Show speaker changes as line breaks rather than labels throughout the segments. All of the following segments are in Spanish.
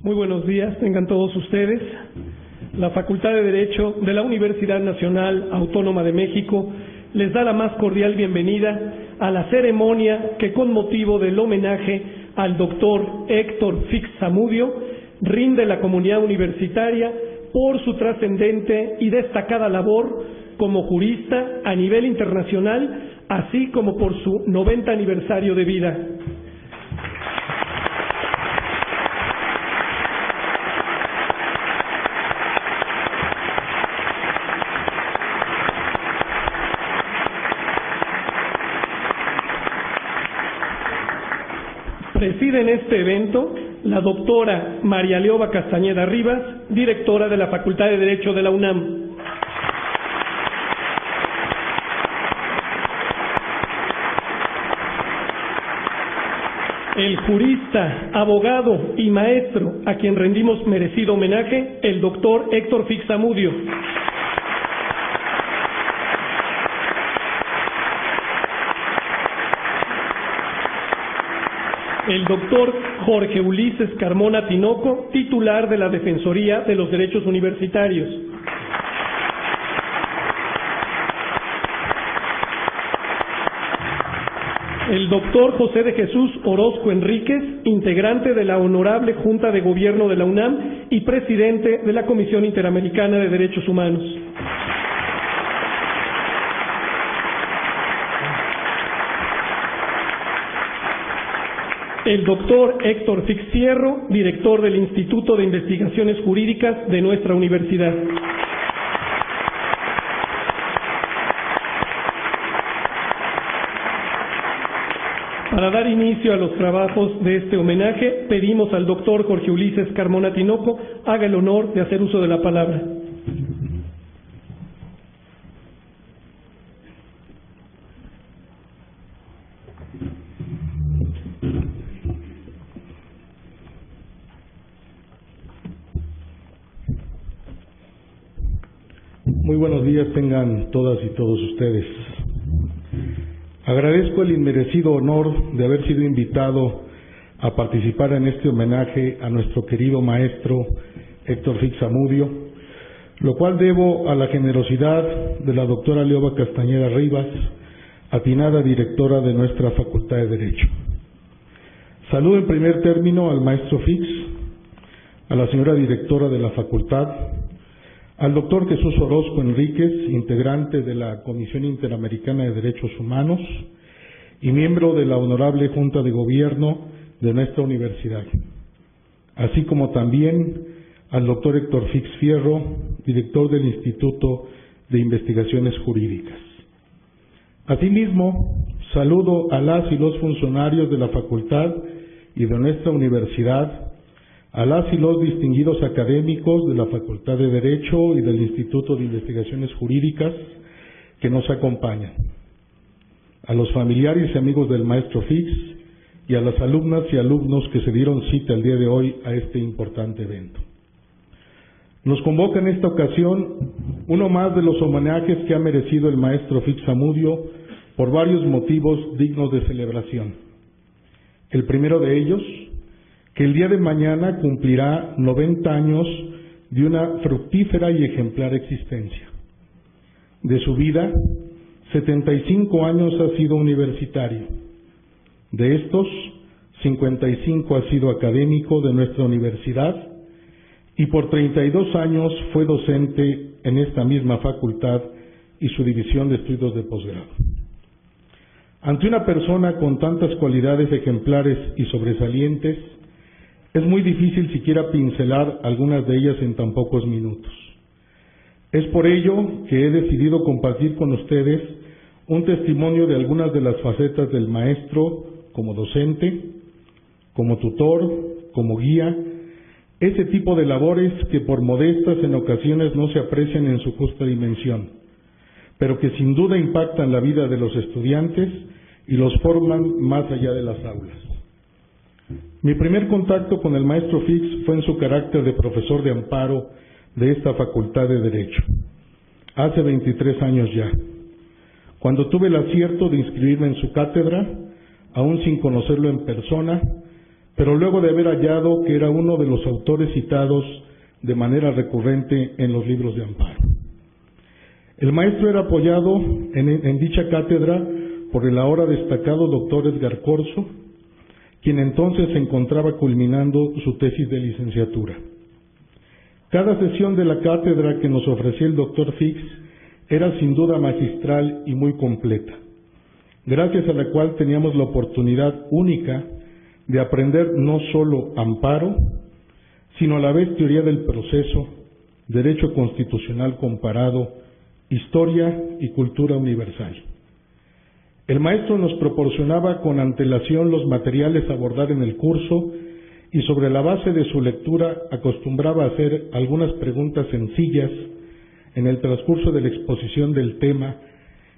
Muy buenos días, tengan todos ustedes. La Facultad de Derecho de la Universidad Nacional Autónoma de México les da la más cordial bienvenida a la ceremonia que, con motivo del homenaje al doctor Héctor Fix Zamudio, rinde la comunidad universitaria por su trascendente y destacada labor como jurista a nivel internacional, así como por su 90 aniversario de vida. Preside en este evento la doctora María Leoba Castañeda Rivas, directora de la Facultad de Derecho de la UNAM. El jurista, abogado y maestro a quien rendimos merecido homenaje, el doctor Héctor Fix Zamudio. El doctor Jorge Ulises Carmona Tinoco, titular de la Defensoría de los Derechos Universitarios. El doctor José de Jesús Orozco Enríquez, integrante de la Honorable Junta de Gobierno de la UNAM y presidente de la Comisión Interamericana de Derechos Humanos. El doctor Héctor Fix Fierro, director del Instituto de Investigaciones Jurídicas de nuestra universidad. Para dar inicio a los trabajos de este homenaje, pedimos al doctor Jorge Ulises Carmona Tinoco haga el honor de hacer uso de la palabra.
Muy buenos días tengan todas y todos ustedes. Agradezco el inmerecido honor de haber sido invitado a participar en este homenaje a nuestro querido maestro Héctor Fix Zamudio, lo cual debo a la generosidad de la doctora Leoba Castañeda Rivas, atinada directora de nuestra Facultad de Derecho. Saludo en primer término al maestro Fix, a la señora directora de la facultad, al doctor Jesús Orozco Enríquez, integrante de la Comisión Interamericana de Derechos Humanos y miembro de la Honorable Junta de Gobierno de nuestra universidad, así como también al doctor Héctor Fix Fierro, director del Instituto de Investigaciones Jurídicas. Asimismo, saludo a las y los funcionarios de la facultad y de nuestra universidad, a las y los distinguidos académicos de la Facultad de Derecho y del Instituto de Investigaciones Jurídicas que nos acompañan, a los familiares y amigos del maestro Fix y a las alumnas y alumnos que se dieron cita el día de hoy a este importante evento. Nos convoca en esta ocasión uno más de los homenajes que ha merecido el maestro Fix Zamudio por varios motivos dignos de celebración. El primero de ellos, que el día de mañana cumplirá 90 años de una fructífera y ejemplar existencia. De su vida, 75 años ha sido universitario. De estos, 55 ha sido académico de nuestra universidad y por 32 años fue docente en esta misma facultad y su división de estudios de posgrado. Ante una persona con tantas cualidades ejemplares y sobresalientes, es muy difícil siquiera pincelar algunas de ellas en tan pocos minutos. Es por ello que he decidido compartir con ustedes un testimonio de algunas de las facetas del maestro como docente, como tutor, como guía, ese tipo de labores que por modestas en ocasiones no se aprecian en su justa dimensión, pero que sin duda impactan la vida de los estudiantes y los forman más allá de las aulas. Mi primer contacto con el maestro Fix fue en su carácter de profesor de amparo de esta Facultad de Derecho, hace 23 años ya, cuando tuve el acierto de inscribirme en su cátedra, aún sin conocerlo en persona, pero luego de haber hallado que era uno de los autores citados de manera recurrente en los libros de amparo. El maestro era apoyado en dicha cátedra por el ahora destacado doctor Edgar Corzo, quien entonces se encontraba culminando su tesis de licenciatura. Cada sesión de la cátedra que nos ofrecía el doctor Fix era sin duda magistral y muy completa, gracias a la cual teníamos la oportunidad única de aprender no solo amparo, sino a la vez teoría del proceso, derecho constitucional comparado, historia y cultura universal. El maestro nos proporcionaba con antelación los materiales a abordar en el curso y sobre la base de su lectura acostumbraba a hacer algunas preguntas sencillas en el transcurso de la exposición del tema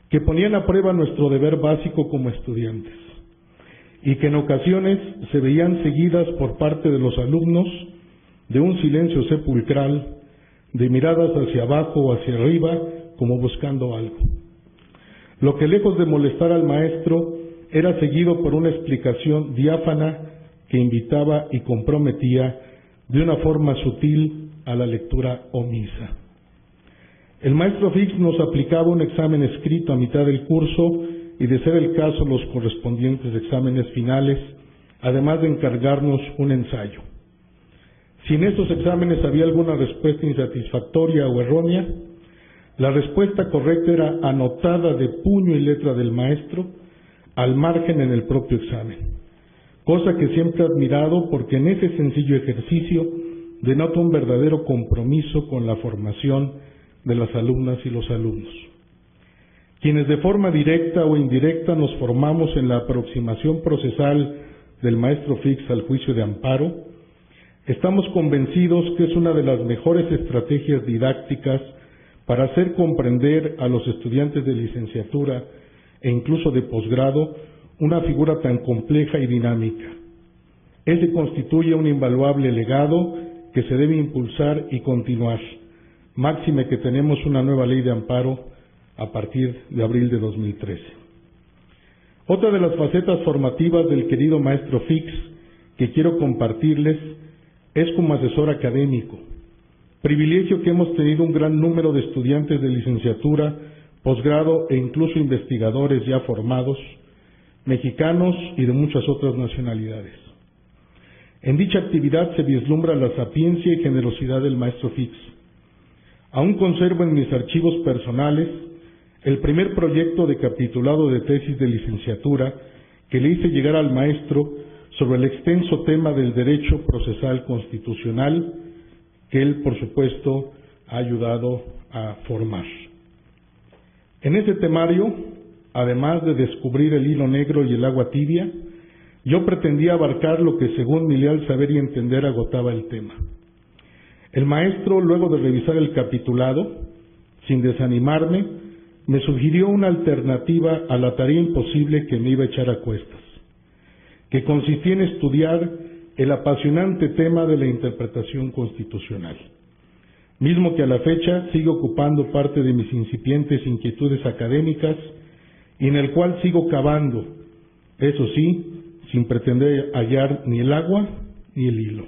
que ponían a prueba nuestro deber básico como estudiantes y que en ocasiones se veían seguidas por parte de los alumnos de un silencio sepulcral, de miradas hacia abajo o hacia arriba como buscando algo. Lo que lejos de molestar al maestro era seguido por una explicación diáfana que invitaba y comprometía de una forma sutil a la lectura omisa. El maestro Fix nos aplicaba un examen escrito a mitad del curso y, de ser el caso, los correspondientes exámenes finales, además de encargarnos un ensayo. Si en estos exámenes había alguna respuesta insatisfactoria o errónea, la respuesta correcta era anotada de puño y letra del maestro al margen en el propio examen, cosa que siempre he admirado porque en ese sencillo ejercicio denota un verdadero compromiso con la formación de las alumnas y los alumnos. Quienes de forma directa o indirecta nos formamos en la aproximación procesal del maestro Fix al juicio de amparo, estamos convencidos que es una de las mejores estrategias didácticas para hacer comprender a los estudiantes de licenciatura e incluso de posgrado una figura tan compleja y dinámica. Ese constituye un invaluable legado que se debe impulsar y continuar, máxime que tenemos una nueva ley de amparo a partir de abril de 2013. Otra de las facetas formativas del querido maestro Fix que quiero compartirles es como asesor académico, privilegio que hemos tenido un gran número de estudiantes de licenciatura, posgrado e incluso investigadores ya formados, mexicanos y de muchas otras nacionalidades. En dicha actividad se vislumbra la sapiencia y generosidad del maestro Fix. Aún conservo en mis archivos personales el primer proyecto de capitulado de tesis de licenciatura que le hice llegar al maestro sobre el extenso tema del derecho procesal constitucional que él, por supuesto, ha ayudado a formar. En ese temario, además de descubrir el hilo negro y el agua tibia, yo pretendía abarcar lo que, según mi leal saber y entender, agotaba el tema. El maestro, luego de revisar el capitulado, sin desanimarme, me sugirió una alternativa a la tarea imposible que me iba a echar a cuestas, que consistía en estudiar el apasionante tema de la interpretación constitucional, mismo que a la fecha sigue ocupando parte de mis incipientes inquietudes académicas y en el cual sigo cavando, eso sí, sin pretender hallar ni el agua ni el hilo.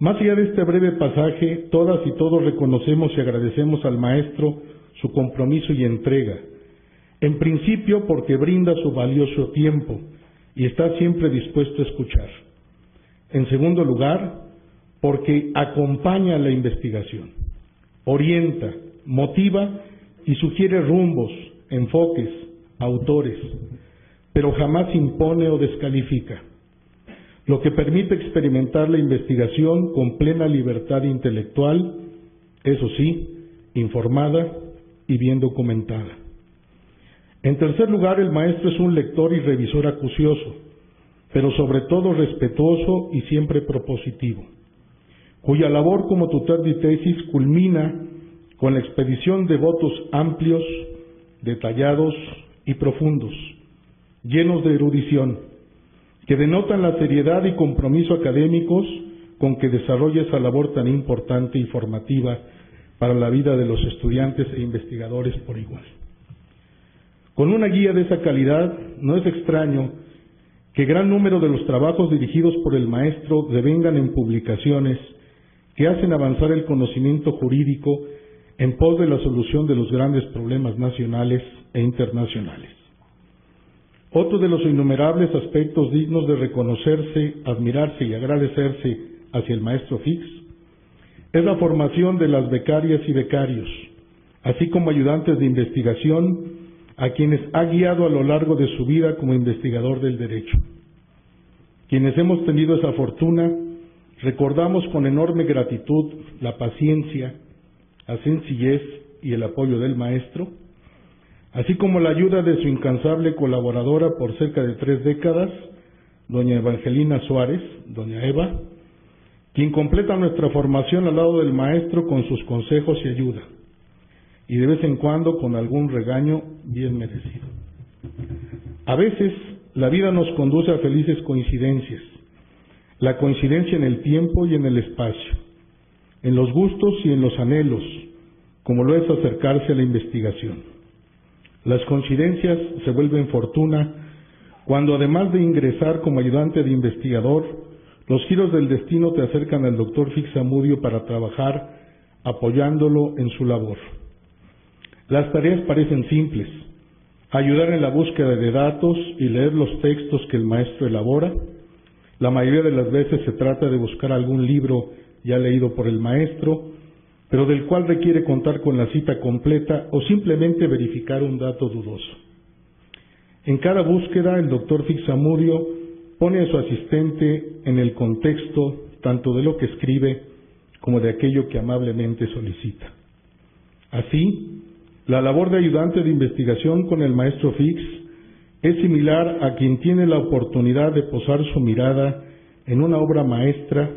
Más allá de este breve pasaje, todas y todos reconocemos y agradecemos al maestro su compromiso y entrega, en principio porque brinda su valioso tiempo y está siempre dispuesto a escuchar. En segundo lugar, porque acompaña la investigación, orienta, motiva y sugiere rumbos, enfoques, autores, pero jamás impone o descalifica, lo que permite experimentar la investigación con plena libertad intelectual, eso sí, informada y bien documentada. En tercer lugar, el maestro es un lector y revisor acucioso, pero sobre todo respetuoso y siempre propositivo, cuya labor como tutor de tesis culmina con la expedición de votos amplios, detallados y profundos, llenos de erudición, que denotan la seriedad y compromiso académicos con que desarrolla esa labor tan importante y formativa para la vida de los estudiantes e investigadores por igual. Con una guía de esa calidad, no es extraño que gran número de los trabajos dirigidos por el maestro devengan en publicaciones que hacen avanzar el conocimiento jurídico en pos de la solución de los grandes problemas nacionales e internacionales. Otro de los innumerables aspectos dignos de reconocerse, admirarse y agradecerse hacia el maestro Fix es la formación de las becarias y becarios, así como ayudantes de investigación a quienes ha guiado a lo largo de su vida como investigador del derecho. Quienes hemos tenido esa fortuna, recordamos con enorme gratitud la paciencia, la sencillez y el apoyo del maestro, así como la ayuda de su incansable colaboradora por cerca de 3 décadas, doña Evangelina Suárez, doña Eva, quien completa nuestra formación al lado del maestro con sus consejos y ayuda, y de vez en cuando con algún regaño bien merecido. A veces la vida nos conduce a felices coincidencias, la coincidencia en el tiempo y en el espacio, en los gustos y en los anhelos, como lo es acercarse a la investigación. Las coincidencias se vuelven fortuna cuando, además de ingresar como ayudante de investigador, los giros del destino te acercan al doctor Fix Zamudio para trabajar apoyándolo en su labor. Las tareas parecen simples: ayudar en la búsqueda de datos y leer los textos que el maestro elabora. La mayoría de las veces se trata de buscar algún libro ya leído por el maestro, pero del cual requiere contar con la cita completa o simplemente verificar un dato dudoso. En cada búsqueda, el doctor Fix Zamudio pone a su asistente en el contexto tanto de lo que escribe como de aquello que amablemente solicita. Así, la labor de ayudante de investigación con el maestro Fix es similar a quien tiene la oportunidad de posar su mirada en una obra maestra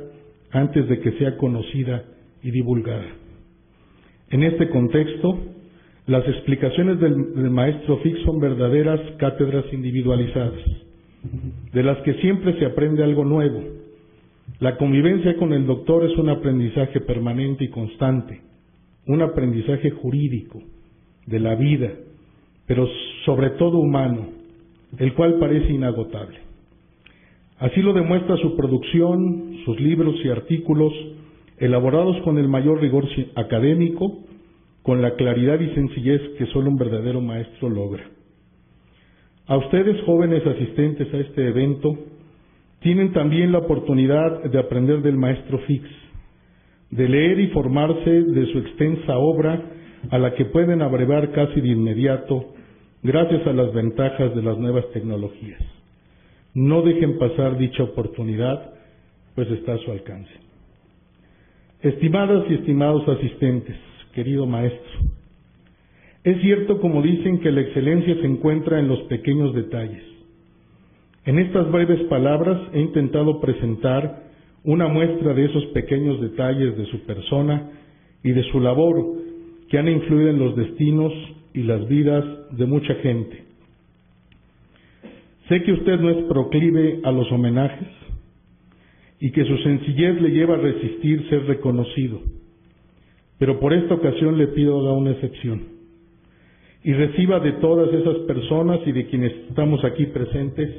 antes de que sea conocida y divulgada. En este contexto, las explicaciones del maestro Fix son verdaderas cátedras individualizadas, de las que siempre se aprende algo nuevo. La convivencia con el doctor es un aprendizaje permanente y constante, un aprendizaje jurídico, de la vida, pero sobre todo humano, el cual parece inagotable. Así lo demuestra su producción, sus libros y artículos, elaborados con el mayor rigor académico, con la claridad y sencillez que solo un verdadero maestro logra. A ustedes, jóvenes asistentes a este evento, tienen también la oportunidad de aprender del maestro Fix, de leer y formarse de su extensa obra, a la que pueden abrevar casi de inmediato gracias a las ventajas de las nuevas tecnologías. No dejen pasar dicha oportunidad, pues está a su alcance. Estimadas y estimados asistentes, querido maestro, es cierto, como dicen, que la excelencia se encuentra en los pequeños detalles. En estas breves palabras he intentado presentar una muestra de esos pequeños detalles de su persona y de su labor, que han influido en los destinos y las vidas de mucha gente. Sé que usted no es proclive a los homenajes y que su sencillez le lleva a resistir ser reconocido, pero por esta ocasión le pido haga una excepción y reciba de todas esas personas y de quienes estamos aquí presentes,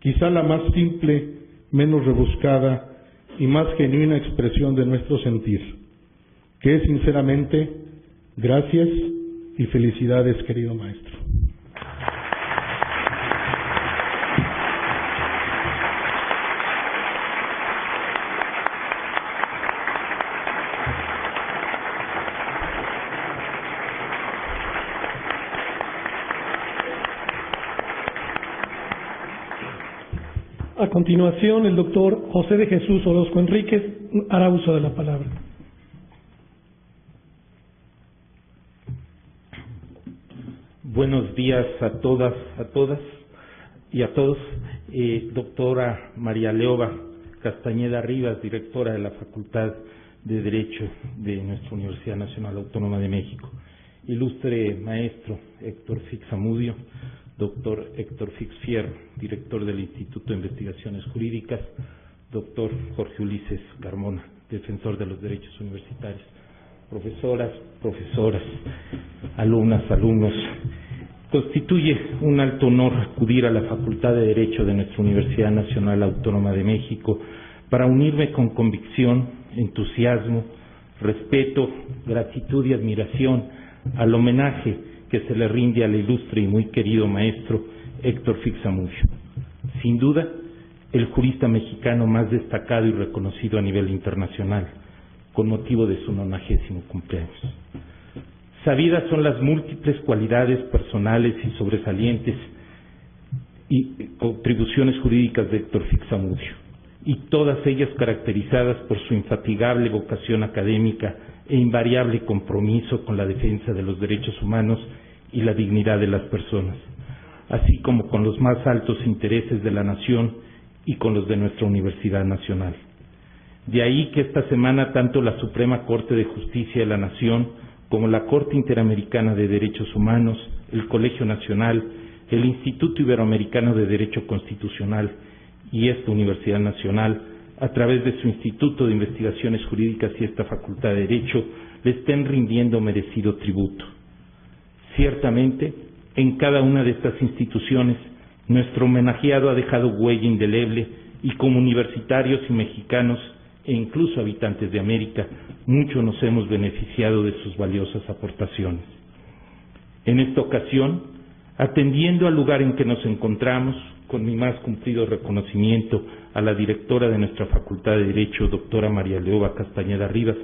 quizá la más simple, menos rebuscada y más genuina expresión de nuestro sentir, que es sinceramente: gracias y felicidades, querido maestro.
A continuación, el doctor José de Jesús Orozco Enríquez hará uso de la palabra.
Buenos días a todas y a todos. Doctora María Leoba Castañeda Rivas, directora de la Facultad de Derecho de nuestra Universidad Nacional Autónoma de México. Ilustre maestro Héctor Fix Zamudio, doctor Héctor Fix Fierro, director del Instituto de Investigaciones Jurídicas, doctor Jorge Ulises Carmona, defensor de los derechos universitarios, profesoras, alumnas, alumnos Constituye un alto honor acudir a la Facultad de Derecho de nuestra Universidad Nacional Autónoma de México para unirme con convicción, entusiasmo, respeto, gratitud y admiración al homenaje que se le rinde al ilustre y muy querido maestro Héctor Fix Zamudio. Sin duda, el jurista mexicano más destacado y reconocido a nivel internacional, con motivo de su 90º cumpleaños. Sabidas son las múltiples cualidades personales y sobresalientes y contribuciones jurídicas de Héctor Fix Zamudio, y todas ellas caracterizadas por su infatigable vocación académica e invariable compromiso con la defensa de los derechos humanos y la dignidad de las personas, así como con los más altos intereses de la nación y con los de nuestra Universidad Nacional. De ahí que esta semana tanto la Suprema Corte de Justicia de la Nación como la Corte Interamericana de Derechos Humanos, el Colegio Nacional, el Instituto Iberoamericano de Derecho Constitucional y esta Universidad Nacional, a través de su Instituto de Investigaciones Jurídicas y esta Facultad de Derecho, le estén rindiendo merecido tributo. Ciertamente, en cada una de estas instituciones, nuestro homenajeado ha dejado huella indeleble y como universitarios y mexicanos e incluso habitantes de América, mucho nos hemos beneficiado de sus valiosas aportaciones. En esta ocasión, atendiendo al lugar en que nos encontramos, con mi más cumplido reconocimiento a la directora de nuestra Facultad de Derecho, doctora María Leoba Castañeda Rivas,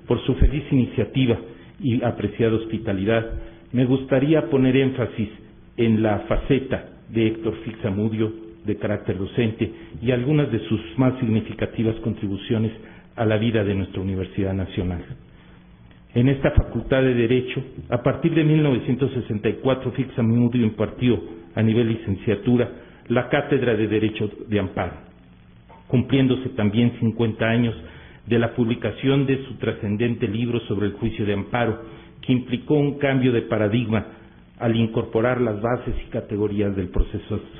por su feliz iniciativa y apreciada hospitalidad, me gustaría poner énfasis en la faceta de Héctor Fix Zamudio de carácter docente y algunas de sus más significativas contribuciones a la vida de nuestra Universidad Nacional. En esta Facultad de Derecho, a partir de 1964, Fix Zamudio impartió a nivel licenciatura la Cátedra de Derecho de Amparo, cumpliéndose también 50 años de la publicación de su trascendente libro sobre el juicio de amparo, que implicó un cambio de paradigma al incorporar las bases y categorías del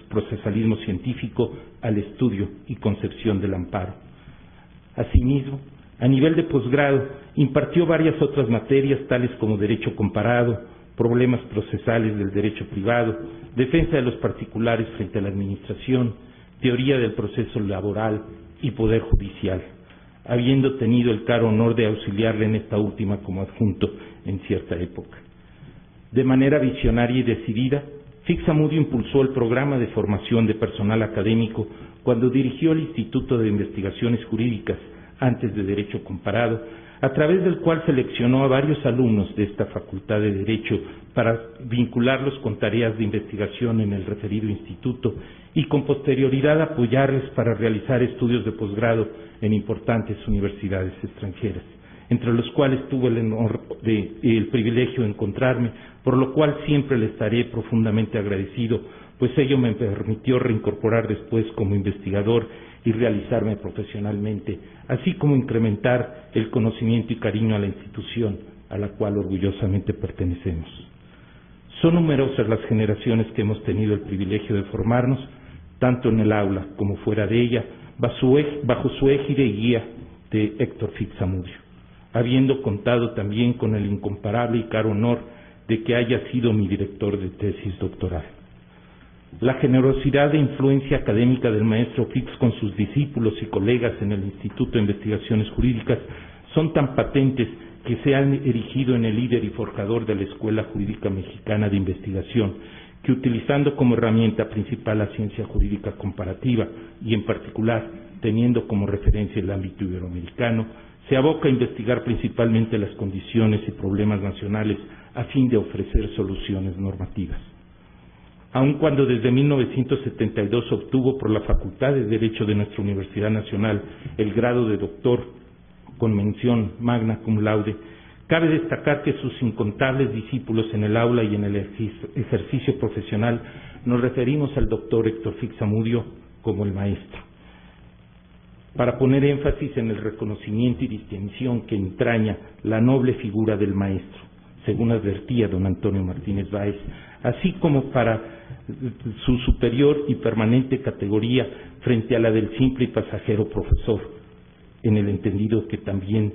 procesalismo científico al estudio y concepción del amparo. Asimismo, a nivel de posgrado, impartió varias otras materias tales como derecho comparado, problemas procesales del derecho privado, defensa de los particulares frente a la administración, teoría del proceso laboral y poder judicial, habiendo tenido el caro honor de auxiliarle en esta última como adjunto en cierta época. De manera visionaria y decidida, Fix Zamudio impulsó el programa de formación de personal académico cuando dirigió el Instituto de Investigaciones Jurídicas, antes de Derecho Comparado, a través del cual seleccionó a varios alumnos de esta Facultad de Derecho para vincularlos con tareas de investigación en el referido instituto y con posterioridad apoyarles para realizar estudios de posgrado en importantes universidades extranjeras, entre los cuales tuve el privilegio de encontrarme, por lo cual siempre le estaré profundamente agradecido, pues ello me permitió reincorporar después como investigador y realizarme profesionalmente, así como incrementar el conocimiento y cariño a la institución a la cual orgullosamente pertenecemos. Son numerosas las generaciones que hemos tenido el privilegio de formarnos, tanto en el aula como fuera de ella, bajo su égide y guía de Héctor Fix Zamudio, habiendo contado también con el incomparable y caro honor de que haya sido mi director de tesis doctoral. La generosidad e influencia académica del maestro Fix con sus discípulos y colegas en el Instituto de Investigaciones Jurídicas son tan patentes que se han erigido en el líder y forjador de la Escuela Jurídica Mexicana de Investigación, que utilizando como herramienta principal la ciencia jurídica comparativa y en particular teniendo como referencia el ámbito iberoamericano, se aboca a investigar principalmente las condiciones y problemas nacionales a fin de ofrecer soluciones normativas. Aun cuando desde 1972 obtuvo por la Facultad de Derecho de nuestra Universidad Nacional el grado de doctor con mención magna cum laude, cabe destacar que sus incontables discípulos en el aula y en el ejercicio profesional nos referimos al doctor Héctor Fix Zamudio como el maestro, para poner énfasis en el reconocimiento y distinción que entraña la noble figura del maestro, según advertía don Antonio Martínez Báez, así como para su superior y permanente categoría frente a la del simple y pasajero profesor, en el entendido que también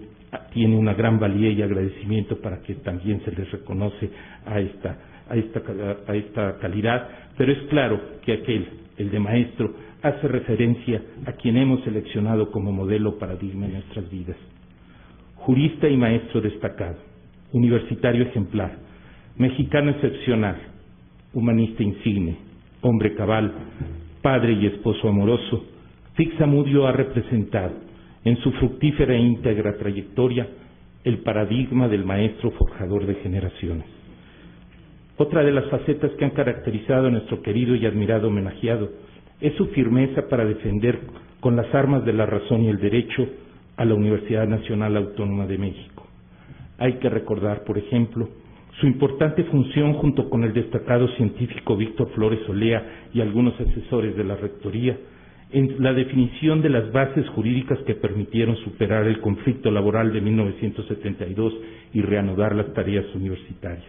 tiene una gran valía y agradecimiento para que también se les reconoce a a esta calidad, pero es claro que aquel, el de maestro, hace referencia a quien hemos seleccionado como modelo paradigma en nuestras vidas. Jurista y maestro destacado, universitario ejemplar, mexicano excepcional, humanista insigne, hombre cabal, padre y esposo amoroso, Fix Zamudio ha representado en su fructífera e íntegra trayectoria el paradigma del maestro forjador de generaciones. Otra de las facetas que han caracterizado a nuestro querido y admirado homenajeado es su firmeza para defender con las armas de la razón y el derecho a la Universidad Nacional Autónoma de México. Hay que recordar, por ejemplo, su importante función junto con el destacado científico Víctor Flores Olea y algunos asesores de la Rectoría en la definición de las bases jurídicas que permitieron superar el conflicto laboral de 1972 y reanudar las tareas universitarias.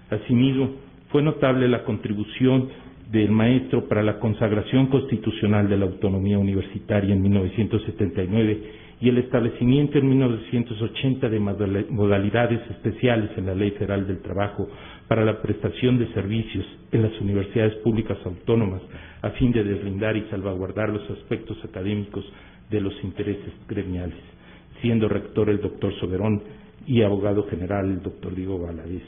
Asimismo, fue notable la contribución del maestro para la consagración constitucional de la autonomía universitaria en 1979 y el establecimiento en 1980 de modalidades especiales en la Ley Federal del Trabajo para la prestación de servicios en las universidades públicas autónomas a fin de deslindar y salvaguardar los aspectos académicos de los intereses gremiales, siendo rector el doctor Soberón y abogado general el doctor Diego Valadez,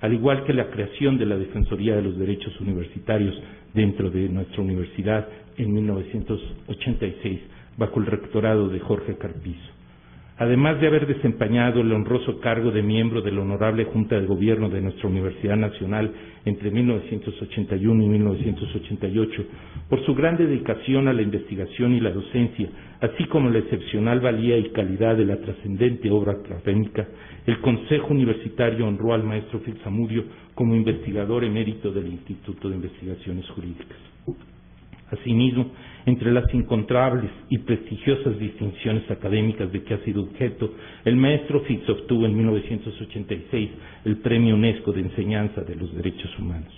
al igual que la creación de la Defensoría de los Derechos Universitarios dentro de nuestra universidad en 1986, bajo el rectorado de Jorge Carpizo. Además de haber desempeñado el honroso cargo de miembro de la Honorable Junta de Gobierno de nuestra Universidad Nacional entre 1981 y 1988, por su gran dedicación a la investigación y la docencia, así como la excepcional valía y calidad de la trascendente obra académica, el Consejo Universitario honró al maestro Fix Zamudio como investigador emérito del Instituto de Investigaciones Jurídicas. Asimismo, entre las incontables y prestigiosas distinciones académicas de que ha sido objeto, el maestro Fix obtuvo en 1986 el Premio UNESCO de Enseñanza de los Derechos Humanos.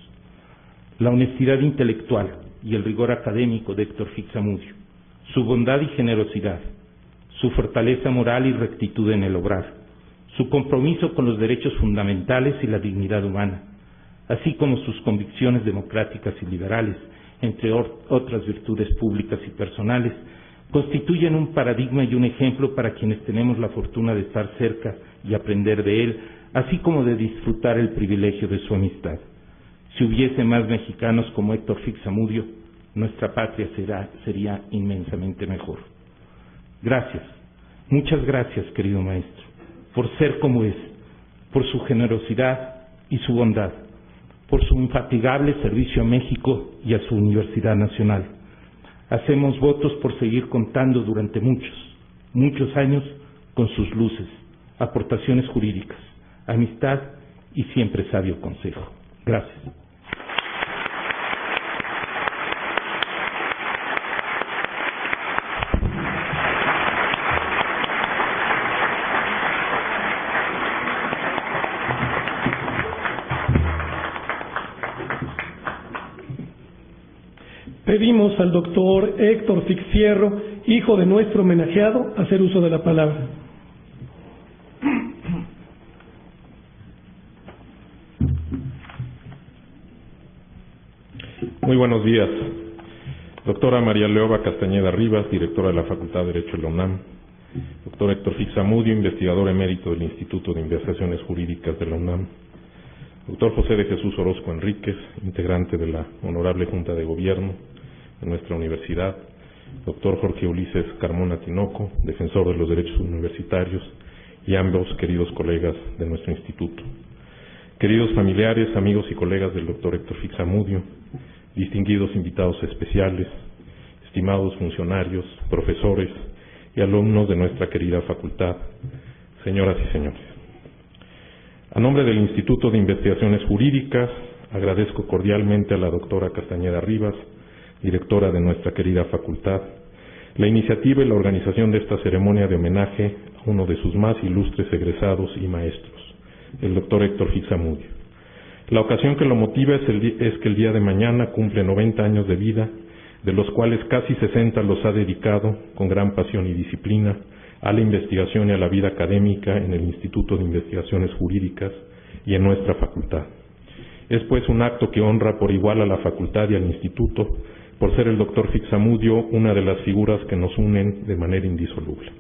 La honestidad intelectual y el rigor académico de Héctor Fix Zamudio, su bondad y generosidad, su fortaleza moral y rectitud en el obrar, su compromiso con los derechos fundamentales y la dignidad humana, así como sus convicciones democráticas y liberales, entre otras virtudes públicas y personales, constituyen un paradigma y un ejemplo para quienes tenemos la fortuna de estar cerca y aprender de él, así como de disfrutar el privilegio de su amistad. Si hubiese más mexicanos como Héctor Fix Zamudio, nuestra patria sería inmensamente mejor. Gracias, muchas gracias, querido maestro, por ser como es, por su generosidad y su bondad, por su infatigable servicio a México y a su Universidad Nacional. Hacemos votos por seguir contando durante muchos años con sus luces, aportaciones jurídicas, amistad y siempre sabio consejo. Gracias.
Pedimos al doctor Héctor Fix Fierro, hijo de nuestro homenajeado, hacer uso de la palabra.
Muy buenos días. Doctora María Leoba Castañeda Rivas, directora de la Facultad de Derecho de la UNAM. Doctor Héctor Fix Zamudio, investigador emérito del Instituto de Investigaciones Jurídicas de la UNAM. Doctor José de Jesús Orozco Enríquez, integrante de la Honorable Junta de Gobierno de nuestra universidad. Doctor Jorge Ulises Carmona Tinoco, defensor de los derechos universitarios, y ambos queridos colegas de nuestro instituto. Queridos familiares, amigos y colegas del doctor Héctor Fix Zamudio, distinguidos invitados especiales, estimados funcionarios, profesores y alumnos de nuestra querida facultad, señoras y señores. A nombre del Instituto de Investigaciones Jurídicas, agradezco cordialmente a la doctora Castañeda Rivas, directora de nuestra querida facultad, la iniciativa y la organización de esta ceremonia de homenaje a uno de sus más ilustres egresados y maestros, el doctor Héctor Fix Zamudio. La ocasión que lo motiva es que el día de mañana cumple 90 años de vida, de los cuales casi 60 los ha dedicado con gran pasión y disciplina a la investigación y a la vida académica en el Instituto de Investigaciones Jurídicas y en nuestra facultad. Es pues un acto que honra por igual a la facultad y al instituto, por ser el doctor Fixamudio una de las figuras que nos unen de manera indisoluble.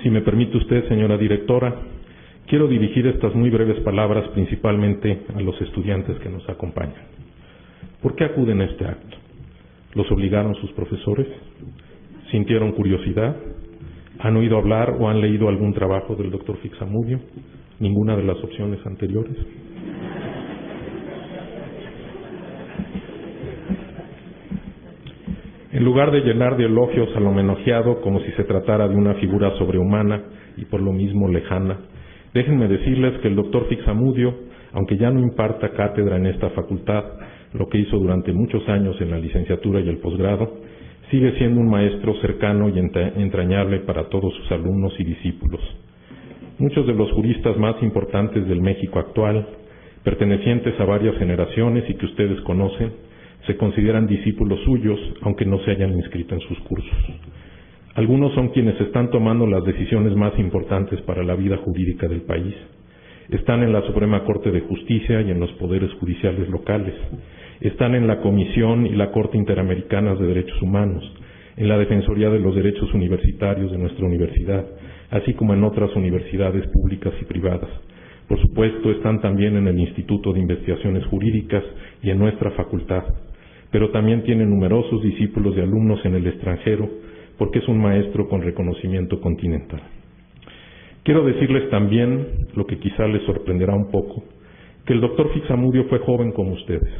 Si me permite usted, señora directora, quiero dirigir estas muy breves palabras principalmente a los estudiantes que nos acompañan. ¿Por qué acuden a este acto? ¿Los obligaron sus profesores? ¿Sintieron curiosidad? ¿Han oído hablar o han leído algún trabajo del doctor Fixamudio? ¿Ninguna de las opciones anteriores? En lugar de llenar de elogios al homenajeado como si se tratara de una figura sobrehumana y por lo mismo lejana, déjenme decirles que el doctor Fixamudio, aunque ya no imparta cátedra en esta facultad, lo que hizo durante muchos años en la licenciatura y el posgrado, sigue siendo un maestro cercano y entrañable para todos sus alumnos y discípulos. Muchos de los juristas más importantes del México actual, pertenecientes a varias generaciones y que ustedes conocen, se consideran discípulos suyos, aunque no se hayan inscrito en sus cursos. Algunos son quienes están tomando las decisiones más importantes para la vida jurídica del país. Están en la Suprema Corte de Justicia y en los poderes judiciales locales. Están en la Comisión y la Corte Interamericanas de Derechos Humanos, en la Defensoría de los Derechos Universitarios de nuestra universidad, así como en otras universidades públicas y privadas. Por supuesto, están también en el Instituto de Investigaciones Jurídicas y en nuestra facultad, pero también tiene numerosos discípulos y alumnos en el extranjero, porque es un maestro con reconocimiento continental. Quiero decirles también, lo que quizá les sorprenderá un poco, que el doctor Fixamudio fue joven como ustedes.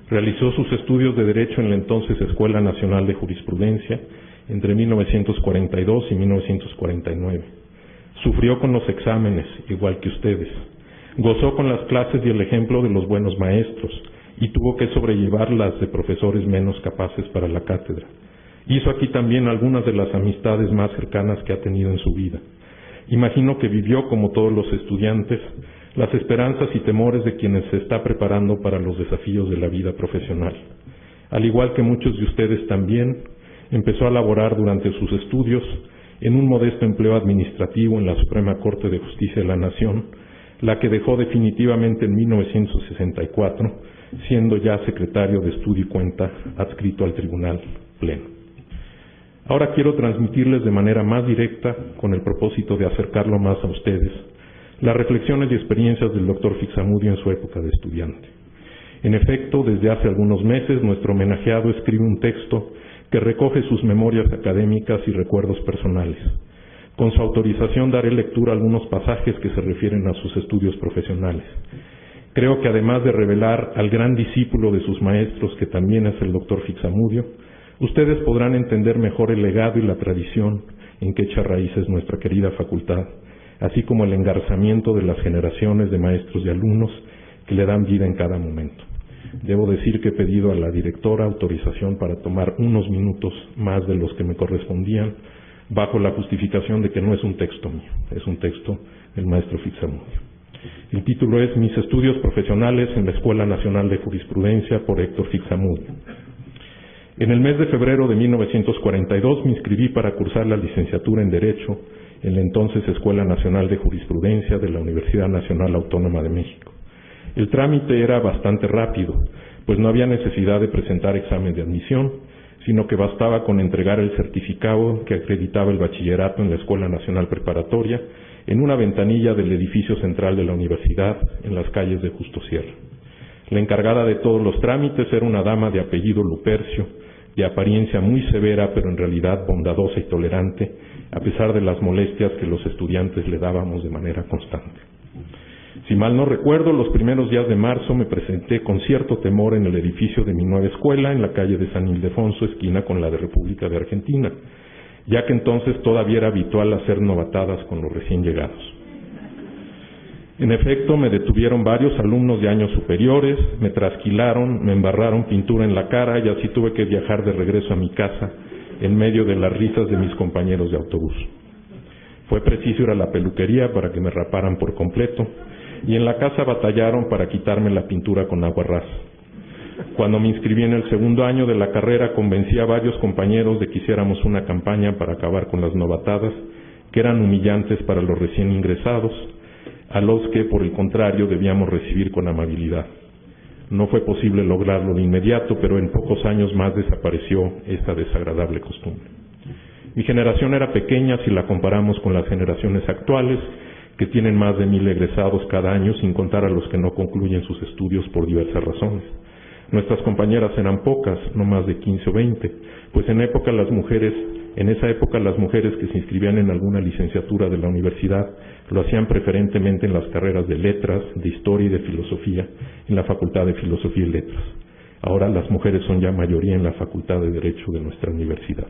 Realizó sus estudios de Derecho en la entonces Escuela Nacional de Jurisprudencia entre 1942 y 1949. Sufrió con los exámenes, igual que ustedes. Gozó con las clases y el ejemplo de los buenos maestros, y tuvo que sobrellevar las de profesores menos capaces para la cátedra. Hizo aquí también algunas de las amistades más cercanas que ha tenido en su vida. Imagino que vivió, como todos los estudiantes, las esperanzas y temores de quienes se está preparando para los desafíos de la vida profesional. Al igual que muchos de ustedes también, empezó a laborar durante sus estudios en un modesto empleo administrativo en la Suprema Corte de Justicia de la Nación, la que dejó definitivamente en 1964, siendo ya secretario de Estudio y Cuenta adscrito al Tribunal Pleno. Ahora quiero transmitirles de manera más directa, con el propósito de acercarlo más a ustedes, las reflexiones y experiencias del doctor Fixamudio en su época de estudiante. En efecto, desde hace algunos meses, nuestro homenajeado escribe un texto que recoge sus memorias académicas y recuerdos personales. Con su autorización daré lectura a algunos pasajes que se refieren a sus estudios profesionales. Creo que además de revelar al gran discípulo de sus maestros, que también es el doctor Fixamudio, ustedes podrán entender mejor el legado y la tradición en que echa raíces nuestra querida facultad, así como el engarzamiento de las generaciones de maestros y alumnos que le dan vida en cada momento. Debo decir que he pedido a la directora autorización para tomar unos minutos más de los que me correspondían, bajo la justificación de que no es un texto mío, es un texto del maestro Fixamudio. El título es Mis estudios profesionales en la Escuela Nacional de Jurisprudencia por Héctor Fixamudio. En el mes de febrero de 1942 me inscribí para cursar la licenciatura en Derecho en la entonces Escuela Nacional de Jurisprudencia de la Universidad Nacional Autónoma de México. El trámite era bastante rápido, pues no había necesidad de presentar examen de admisión, sino que bastaba con entregar el certificado que acreditaba el bachillerato en la Escuela Nacional Preparatoria en una ventanilla del edificio central de la universidad en las calles de Justo Sierra. La encargada de todos los trámites era una dama de apellido Lupercio, de apariencia muy severa pero en realidad bondadosa y tolerante, a pesar de las molestias que los estudiantes le dábamos de manera constante. Si mal no recuerdo, los primeros días de marzo me presenté con cierto temor en el edificio de mi nueva escuela, en la calle de San Ildefonso, esquina con la de República de Argentina, ya que entonces todavía era habitual hacer novatadas con los recién llegados. En efecto, me detuvieron varios alumnos de años superiores, me trasquilaron, me embarraron pintura en la cara y así tuve que viajar de regreso a mi casa en medio de las risas de mis compañeros de autobús. Fue preciso ir a la peluquería para que me raparan por completo y en la casa batallaron para quitarme la pintura con agua rasa. Cuando me inscribí en el segundo año de la carrera, convencí a varios compañeros de que hiciéramos una campaña para acabar con las novatadas, que eran humillantes para los recién ingresados, a los que, por el contrario, debíamos recibir con amabilidad. No fue posible lograrlo de inmediato, pero en pocos años más desapareció esta desagradable costumbre. Mi generación era pequeña si la comparamos con las generaciones actuales, que tienen más de 1000 egresados cada año, sin contar a los que no concluyen sus estudios por diversas razones. Nuestras compañeras eran pocas, no más de 15 o 20, pues en esa época las mujeres que se inscribían en alguna licenciatura de la universidad lo hacían preferentemente en las carreras de letras, de historia y de filosofía, en la Facultad de Filosofía y Letras. Ahora las mujeres son ya mayoría en la Facultad de Derecho de nuestra universidad.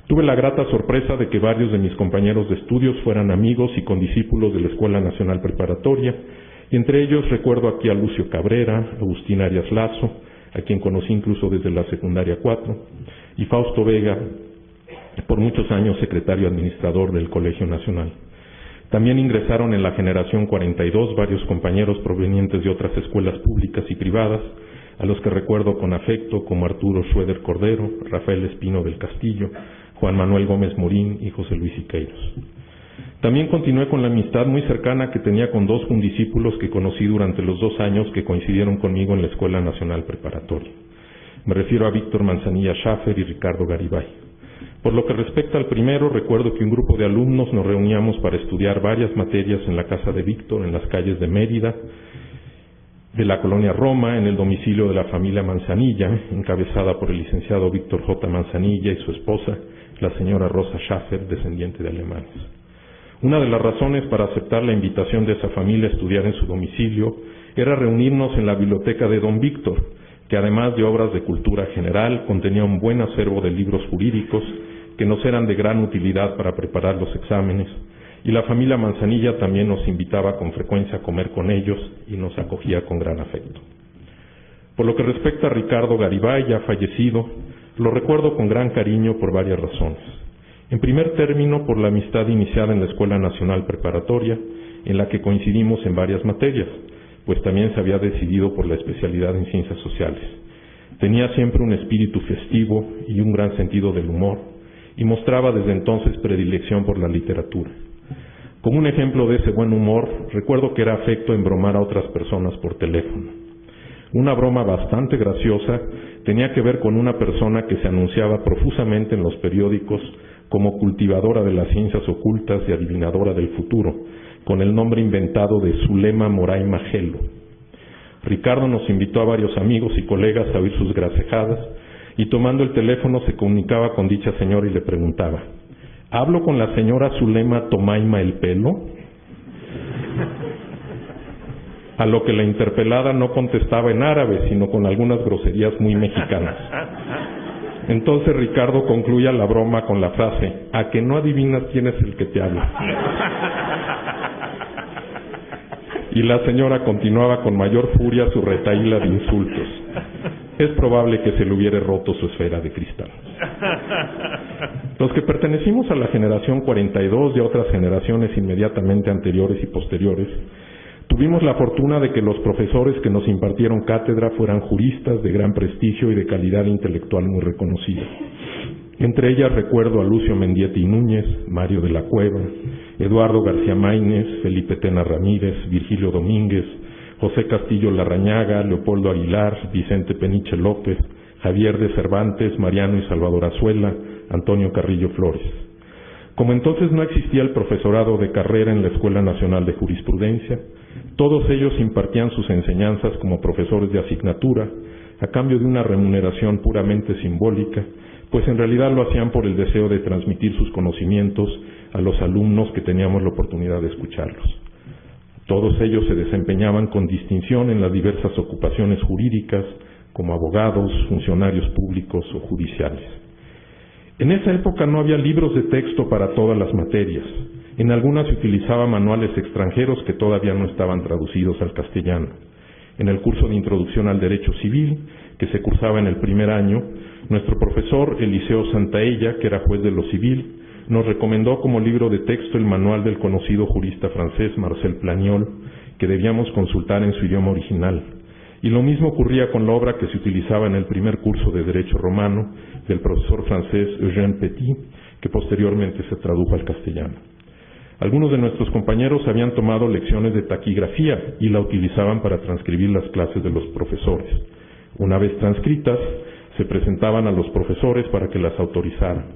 Tuve la grata sorpresa de que varios de mis compañeros de estudios fueran amigos y condiscípulos de la Escuela Nacional Preparatoria, y entre ellos recuerdo aquí a Lucio Cabrera, Agustín Arias Lazo, a quien conocí incluso desde la secundaria 4, y Fausto Vega, por muchos años secretario administrador del Colegio Nacional. También ingresaron en la generación 42 varios compañeros provenientes de otras escuelas públicas y privadas, a los que recuerdo con afecto, como Arturo Schroeder Cordero, Rafael Espino del Castillo, Juan Manuel Gómez Morín y José Luis Siqueiros. También continué con la amistad muy cercana que tenía con 2 condiscípulos que conocí durante los 2 años que coincidieron conmigo en la Escuela Nacional Preparatoria. Me refiero a Víctor Manzanilla Schaffer y Ricardo Garibay. Por lo que respecta al primero, recuerdo que un grupo de alumnos nos reuníamos para estudiar varias materias en la casa de Víctor, en las calles de Mérida, de la colonia Roma, en el domicilio de la familia Manzanilla, encabezada por el licenciado Víctor J. Manzanilla y su esposa, la señora Rosa Schaffer, descendiente de alemanes. Una de las razones para aceptar la invitación de esa familia a estudiar en su domicilio era reunirnos en la biblioteca de don Víctor, que además de obras de cultura general, contenía un buen acervo de libros jurídicos que nos eran de gran utilidad para preparar los exámenes, y la familia Manzanilla también nos invitaba con frecuencia a comer con ellos y nos acogía con gran afecto. Por lo que respecta a Ricardo Garibay, ya fallecido, lo recuerdo con gran cariño por varias razones. En primer término, por la amistad iniciada en la Escuela Nacional Preparatoria, en la que coincidimos en varias materias, pues también se había decidido por la especialidad en Ciencias Sociales. Tenía siempre un espíritu festivo y un gran sentido del humor, y mostraba desde entonces predilección por la literatura. Como un ejemplo de ese buen humor, recuerdo que era afecto en bromar a otras personas por teléfono. Una broma bastante graciosa tenía que ver con una persona que se anunciaba profusamente en los periódicos como cultivadora de las ciencias ocultas y adivinadora del futuro, con el nombre inventado de Zulema Moray Magelo. Ricardo nos invitó a varios amigos y colegas a oír sus gracejadas, y tomando el teléfono se comunicaba con dicha señora y le preguntaba: ¿hablo con la señora Zulema Tomaima el Pelo? A lo que la interpelada no contestaba en árabe, sino con algunas groserías muy mexicanas. Entonces Ricardo concluía la broma con la frase: ¿a que no adivinas quién es el que te habla? Y la señora continuaba con mayor furia su retahíla de insultos. Es probable que se le hubiera roto su esfera de cristal. Los que pertenecimos a la generación 42 y a otras generaciones inmediatamente anteriores y posteriores, tuvimos la fortuna de que los profesores que nos impartieron cátedra fueran juristas de gran prestigio y de calidad intelectual muy reconocida. Entre ellas recuerdo a Lucio Mendieta y Núñez, Mario de la Cueva, Eduardo García Maínez, Felipe Tena Ramírez, Virgilio Domínguez, José Castillo Larrañaga, Leopoldo Aguilar, Vicente Peniche López, Javier de Cervantes, Mariano y Salvador Azuela, Antonio Carrillo Flores. Como entonces no existía el profesorado de carrera en la Escuela Nacional de Jurisprudencia, todos ellos impartían sus enseñanzas como profesores de asignatura, a cambio de una remuneración puramente simbólica, pues en realidad lo hacían por el deseo de transmitir sus conocimientos a los alumnos que teníamos la oportunidad de escucharlos. Todos ellos se desempeñaban con distinción en las diversas ocupaciones jurídicas, como abogados, funcionarios públicos o judiciales. En esa época no había libros de texto para todas las materias. En algunas se utilizaban manuales extranjeros que todavía no estaban traducidos al castellano. En el curso de Introducción al Derecho Civil, que se cursaba en el primer año, nuestro profesor Eliseo Santaella, que era juez de lo civil, nos recomendó como libro de texto el manual del conocido jurista francés Marcel Planiol, que debíamos consultar en su idioma original. Y lo mismo ocurría con la obra que se utilizaba en el primer curso de Derecho Romano del profesor francés Eugène Petit, que posteriormente se tradujo al castellano. Algunos de nuestros compañeros habían tomado lecciones de taquigrafía y la utilizaban para transcribir las clases de los profesores. Una vez transcritas, se presentaban a los profesores para que las autorizaran.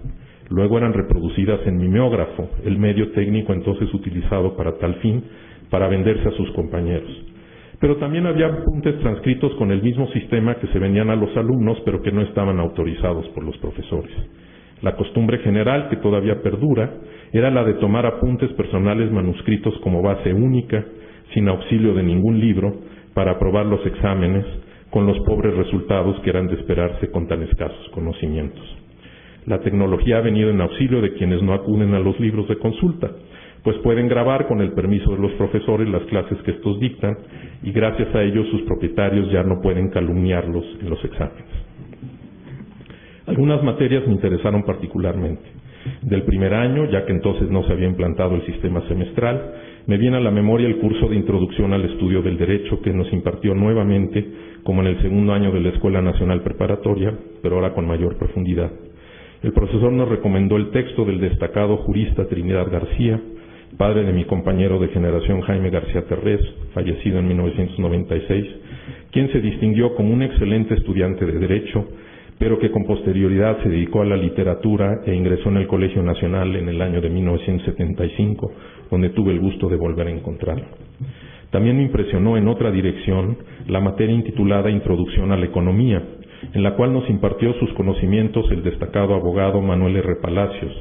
Luego eran reproducidas en mimeógrafo, el medio técnico entonces utilizado para tal fin, para venderse a sus compañeros. Pero también había apuntes transcritos con el mismo sistema que se vendían a los alumnos, pero que no estaban autorizados por los profesores. La costumbre general, que todavía perdura, era la de tomar apuntes personales manuscritos como base única, sin auxilio de ningún libro, para aprobar los exámenes, con los pobres resultados que eran de esperarse con tan escasos conocimientos. La tecnología ha venido en auxilio de quienes no acuden a los libros de consulta, pues pueden grabar con el permiso de los profesores las clases que estos dictan y gracias a ello sus propietarios ya no pueden calumniarlos en los exámenes. Algunas materias me interesaron particularmente. Del primer año, ya que entonces no se había implantado el sistema semestral, me viene a la memoria el curso de Introducción al Estudio del Derecho que nos impartió nuevamente, como en el segundo año de la Escuela Nacional Preparatoria, pero ahora con mayor profundidad. El profesor nos recomendó el texto del destacado jurista Trinidad García, padre de mi compañero de generación Jaime García Terrés, fallecido en 1996, quien se distinguió como un excelente estudiante de Derecho, pero que con posterioridad se dedicó a la literatura e ingresó en el Colegio Nacional en el año de 1975, donde tuve el gusto de volver a encontrarlo. También me impresionó en otra dirección la materia intitulada Introducción a la Economía, en la cual nos impartió sus conocimientos el destacado abogado Manuel R. Palacios,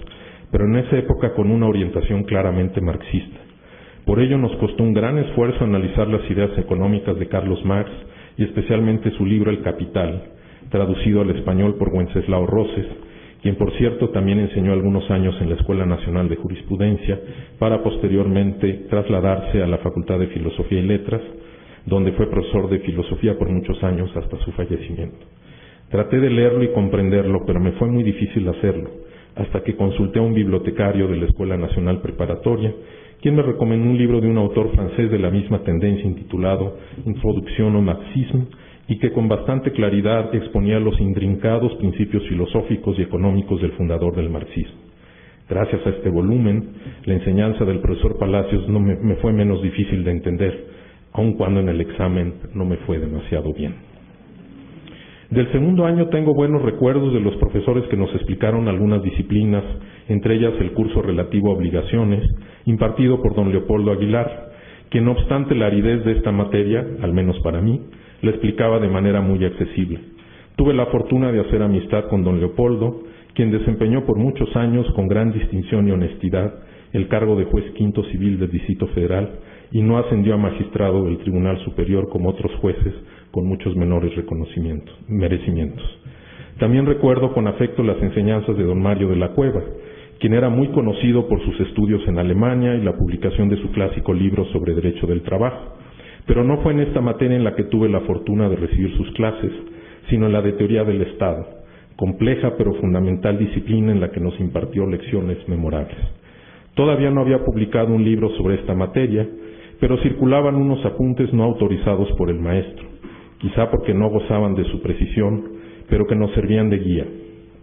pero en esa época con una orientación claramente marxista. Por ello nos costó un gran esfuerzo analizar las ideas económicas de Carlos Marx y especialmente su libro El Capital, traducido al español por Wenceslao Roses, quien por cierto también enseñó algunos años en la Escuela Nacional de Jurisprudencia para posteriormente trasladarse a la Facultad de Filosofía y Letras, donde fue profesor de filosofía por muchos años hasta su fallecimiento. Traté de leerlo y comprenderlo, pero me fue muy difícil hacerlo, hasta que consulté a un bibliotecario de la Escuela Nacional Preparatoria, quien me recomendó un libro de un autor francés de la misma tendencia intitulado Introduction au Marxisme, y que con bastante claridad exponía los intrincados principios filosóficos y económicos del fundador del marxismo. Gracias a este volumen, la enseñanza del profesor Palacios me fue menos difícil de entender, aun cuando en el examen no me fue demasiado bien. Del segundo año tengo buenos recuerdos de los profesores que nos explicaron algunas disciplinas, entre ellas el curso relativo a obligaciones, impartido por don Leopoldo Aguilar, que no obstante la aridez de esta materia, al menos para mí, la explicaba de manera muy accesible. Tuve la fortuna de hacer amistad con don Leopoldo, quien desempeñó por muchos años con gran distinción y honestidad el cargo de juez quinto civil del Distrito Federal y no ascendió a magistrado del Tribunal Superior como otros jueces con muchos menores merecimientos. También recuerdo con afecto las enseñanzas de don Mario de la Cueva, quien era muy conocido por sus estudios en Alemania y la publicación de su clásico libro sobre Derecho del Trabajo. Pero no fue en esta materia en la que tuve la fortuna de recibir sus clases, sino en la de Teoría del Estado, compleja pero fundamental disciplina en la que nos impartió lecciones memorables. Todavía no había publicado un libro sobre esta materia, pero circulaban unos apuntes no autorizados por el maestro, quizá porque no gozaban de su precisión, pero que nos servían de guía.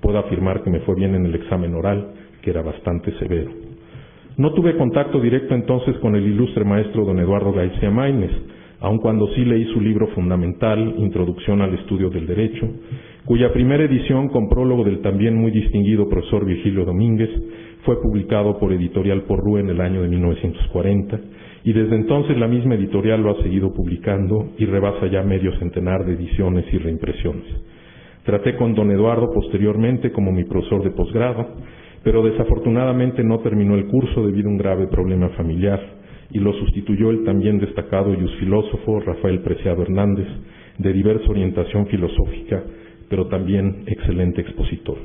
Puedo afirmar que me fue bien en el examen oral, que era bastante severo. No tuve contacto directo entonces con el ilustre maestro don Eduardo García Maínez, aun cuando sí leí su libro fundamental, Introducción al Estudio del Derecho, cuya primera edición, con prólogo del también muy distinguido profesor Virgilio Domínguez, fue publicado por Editorial Porrúa en el año de 1940, y desde entonces la misma editorial lo ha seguido publicando y rebasa ya medio centenar de ediciones y reimpresiones. Traté con don Eduardo posteriormente como mi profesor de posgrado, pero desafortunadamente no terminó el curso debido a un grave problema familiar y lo sustituyó el también destacado filósofo Rafael Preciado Hernández, de diversa orientación filosófica, pero también excelente expositor.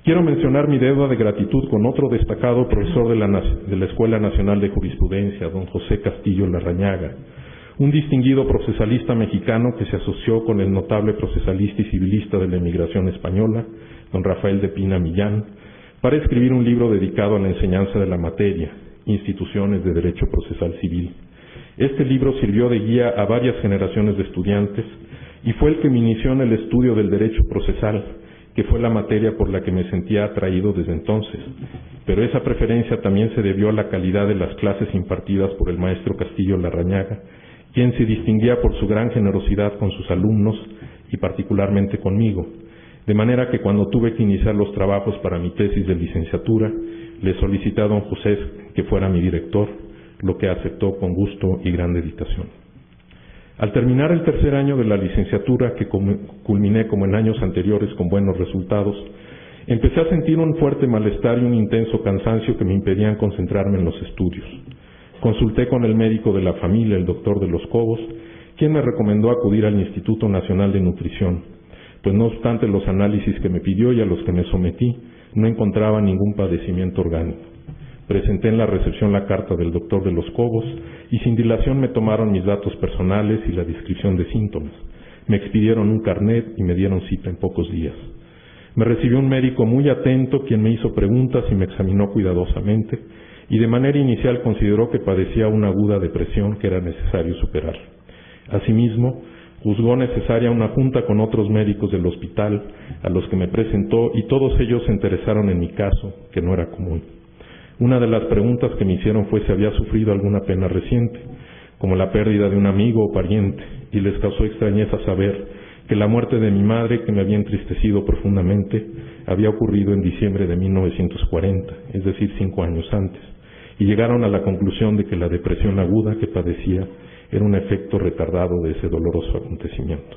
Quiero mencionar mi deuda de gratitud con otro destacado profesor de la Escuela Nacional de Jurisprudencia, don José Castillo Larrañaga, un distinguido procesalista mexicano que se asoció con el notable procesalista y civilista de la emigración española, don Rafael de Pina Millán, para escribir un libro dedicado a la enseñanza de la materia, Instituciones de Derecho Procesal Civil. Este libro sirvió de guía a varias generaciones de estudiantes y fue el que me inició en el estudio del derecho procesal, que fue la materia por la que me sentía atraído desde entonces, pero esa preferencia también se debió a la calidad de las clases impartidas por el maestro Castillo Larrañaga, quien se distinguía por su gran generosidad con sus alumnos y particularmente conmigo, de manera que cuando tuve que iniciar los trabajos para mi tesis de licenciatura, le solicité a don José que fuera mi director, lo que aceptó con gusto y gran dedicación. Al terminar el tercer año de la licenciatura, que culminé como en años anteriores con buenos resultados, empecé a sentir un fuerte malestar y un intenso cansancio que me impedían concentrarme en los estudios. Consulté con el médico de la familia, el doctor de los Cobos, quien me recomendó acudir al Instituto Nacional de Nutrición, pues no obstante los análisis que me pidió y a los que me sometí, no encontraba ningún padecimiento orgánico. Presenté en la recepción la carta del doctor de los Cobos y sin dilación me tomaron mis datos personales y la descripción de síntomas. Me expidieron un carnet y me dieron cita en pocos días. Me recibió un médico muy atento, quien me hizo preguntas y me examinó cuidadosamente, y de manera inicial consideró que padecía una aguda depresión que era necesario superar. Asimismo, juzgó necesaria una junta con otros médicos del hospital, a los que me presentó, y todos ellos se interesaron en mi caso, que no era común. Una de las preguntas que me hicieron fue si había sufrido alguna pena reciente, como la pérdida de un amigo o pariente, y les causó extrañeza saber que la muerte de mi madre, que me había entristecido profundamente, había ocurrido en diciembre de 1940, es decir, 5 años antes, y llegaron a la conclusión de que la depresión aguda que padecía era un efecto retardado de ese doloroso acontecimiento.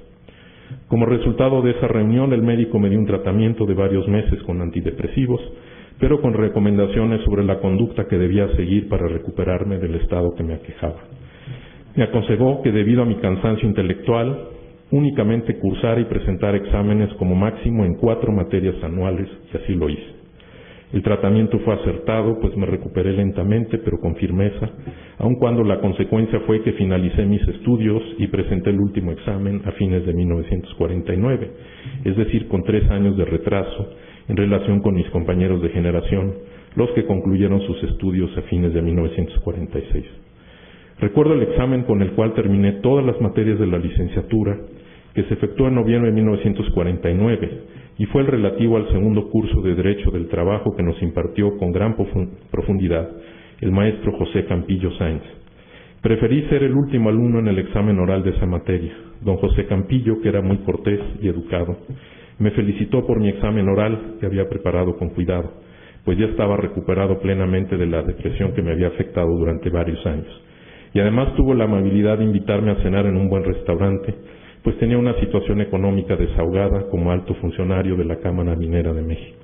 Como resultado de esa reunión, el médico me dio un tratamiento de varios meses con antidepresivos, pero con recomendaciones sobre la conducta que debía seguir para recuperarme del estado que me aquejaba. Me aconsejó que debido a mi cansancio intelectual, únicamente cursar y presentar exámenes como máximo en 4 materias anuales, y así lo hice. El tratamiento fue acertado, pues me recuperé lentamente, pero con firmeza, aun cuando la consecuencia fue que finalicé mis estudios y presenté el último examen a fines de 1949, es decir, con 3 años de retraso en relación con mis compañeros de generación, los que concluyeron sus estudios a fines de 1946. Recuerdo el examen con el cual terminé todas las materias de la licenciatura, que se efectuó en noviembre de 1949, y fue el relativo al segundo curso de Derecho del Trabajo que nos impartió con gran profundidad el maestro José Campillo Sáenz. Preferí ser el último alumno en el examen oral de esa materia. Don José Campillo, que era muy cortés y educado, me felicitó por mi examen oral que había preparado con cuidado, pues ya estaba recuperado plenamente de la depresión que me había afectado durante varios años. Y además tuvo la amabilidad de invitarme a cenar en un buen restaurante, pues tenía una situación económica desahogada como alto funcionario de la Cámara Minera de México.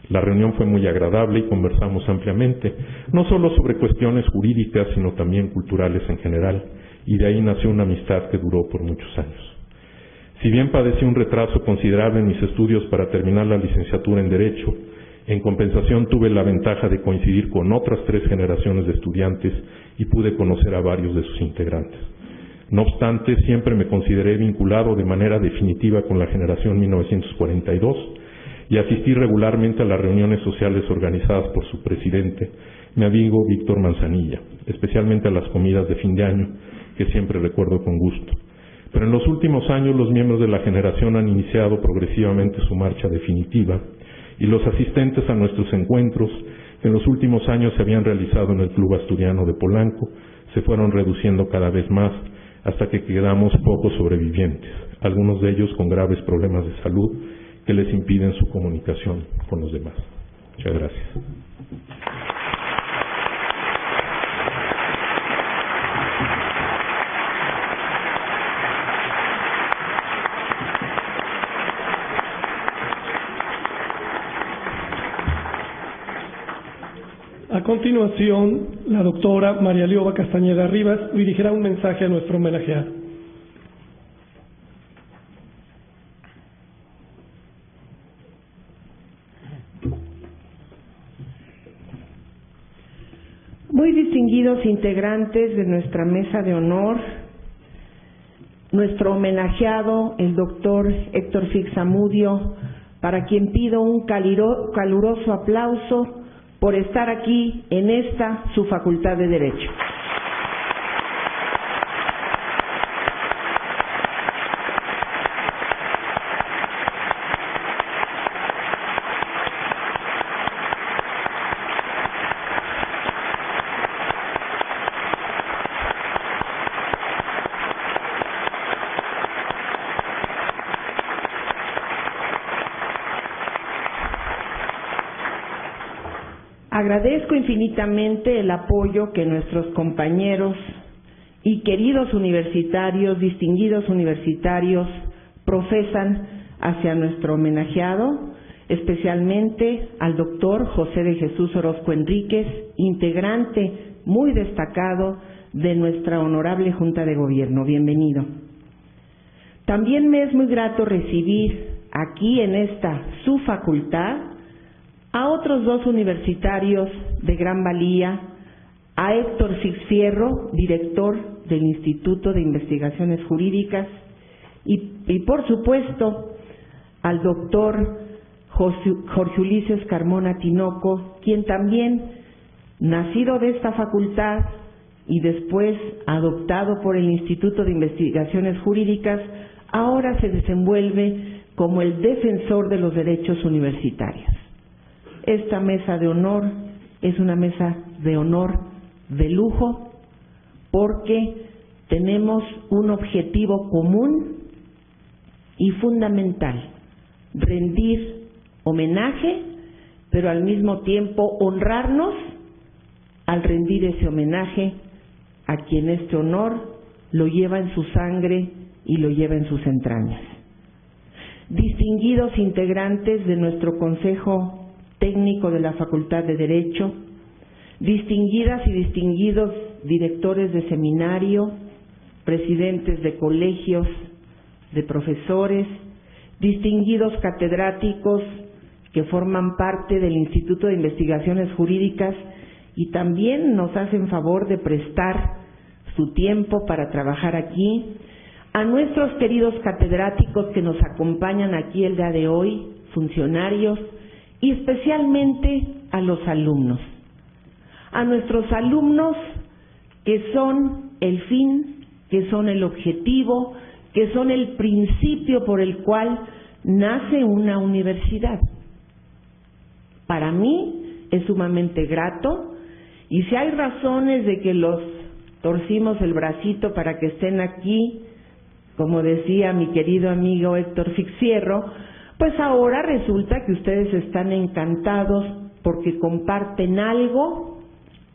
La reunión fue muy agradable y conversamos ampliamente, no solo sobre cuestiones jurídicas, sino también culturales en general, y de ahí nació una amistad que duró por muchos años. Si bien padecí un retraso considerable en mis estudios para terminar la licenciatura en Derecho, en compensación tuve la ventaja de coincidir con otras 3 generaciones de estudiantes y pude conocer a varios de sus integrantes. No obstante, siempre me consideré vinculado de manera definitiva con la generación 1942 y asistí regularmente a las reuniones sociales organizadas por su presidente, mi amigo Víctor Manzanilla, especialmente a las comidas de fin de año, que siempre recuerdo con gusto. Pero en los últimos años los miembros de la generación han iniciado progresivamente su marcha definitiva y los asistentes a nuestros encuentros, que en los últimos años se habían realizado en el Club Asturiano de Polanco, se fueron reduciendo cada vez más hasta que quedamos pocos sobrevivientes, algunos de ellos con graves problemas de salud que les impiden su comunicación con los demás. Muchas gracias.
A continuación, la doctora María Leoba Castañeda Rivas dirigirá un mensaje a nuestro homenajeado.
Muy distinguidos integrantes de nuestra mesa de honor, nuestro homenajeado, el doctor Héctor Fixamudio, para quien pido un caluroso aplauso por estar aquí en esta su Facultad de Derecho. Agradezco infinitamente el apoyo que nuestros compañeros y queridos universitarios, distinguidos universitarios, profesan hacia nuestro homenajeado, especialmente al doctor José de Jesús Orozco Enríquez, integrante muy destacado de nuestra honorable Junta de Gobierno. Bienvenido. También me es muy grato recibir aquí en esta su facultad a otros dos universitarios de gran valía, a Héctor Fix Fierro, director del Instituto de Investigaciones Jurídicas, y por supuesto al doctor Jorge Ulises Carmona Tinoco, quien también, nacido de esta facultad y después adoptado por el Instituto de Investigaciones Jurídicas, ahora se desenvuelve como el defensor de los derechos universitarios. Esta mesa de honor es una mesa de honor de lujo porque tenemos un objetivo común y fundamental: rendir homenaje, pero al mismo tiempo honrarnos al rendir ese homenaje a quien este honor lo lleva en su sangre y lo lleva en sus entrañas. Distinguidos integrantes de nuestro Consejo Técnico de la Facultad de Derecho, distinguidas y distinguidos directores de seminario, presidentes de colegios, de profesores, distinguidos catedráticos que forman parte del Instituto de Investigaciones Jurídicas y también nos hacen favor de prestar su tiempo para trabajar aquí, a nuestros queridos catedráticos que nos acompañan aquí el día de hoy, funcionarios, y especialmente a los alumnos. A nuestros alumnos que son el fin, que son el objetivo, que son el principio por el cual nace una universidad. Para mí es sumamente grato, y si hay razones de que los torcimos el bracito para que estén aquí, como decía mi querido amigo Héctor Fix Fierro, pues ahora resulta que ustedes están encantados porque comparten algo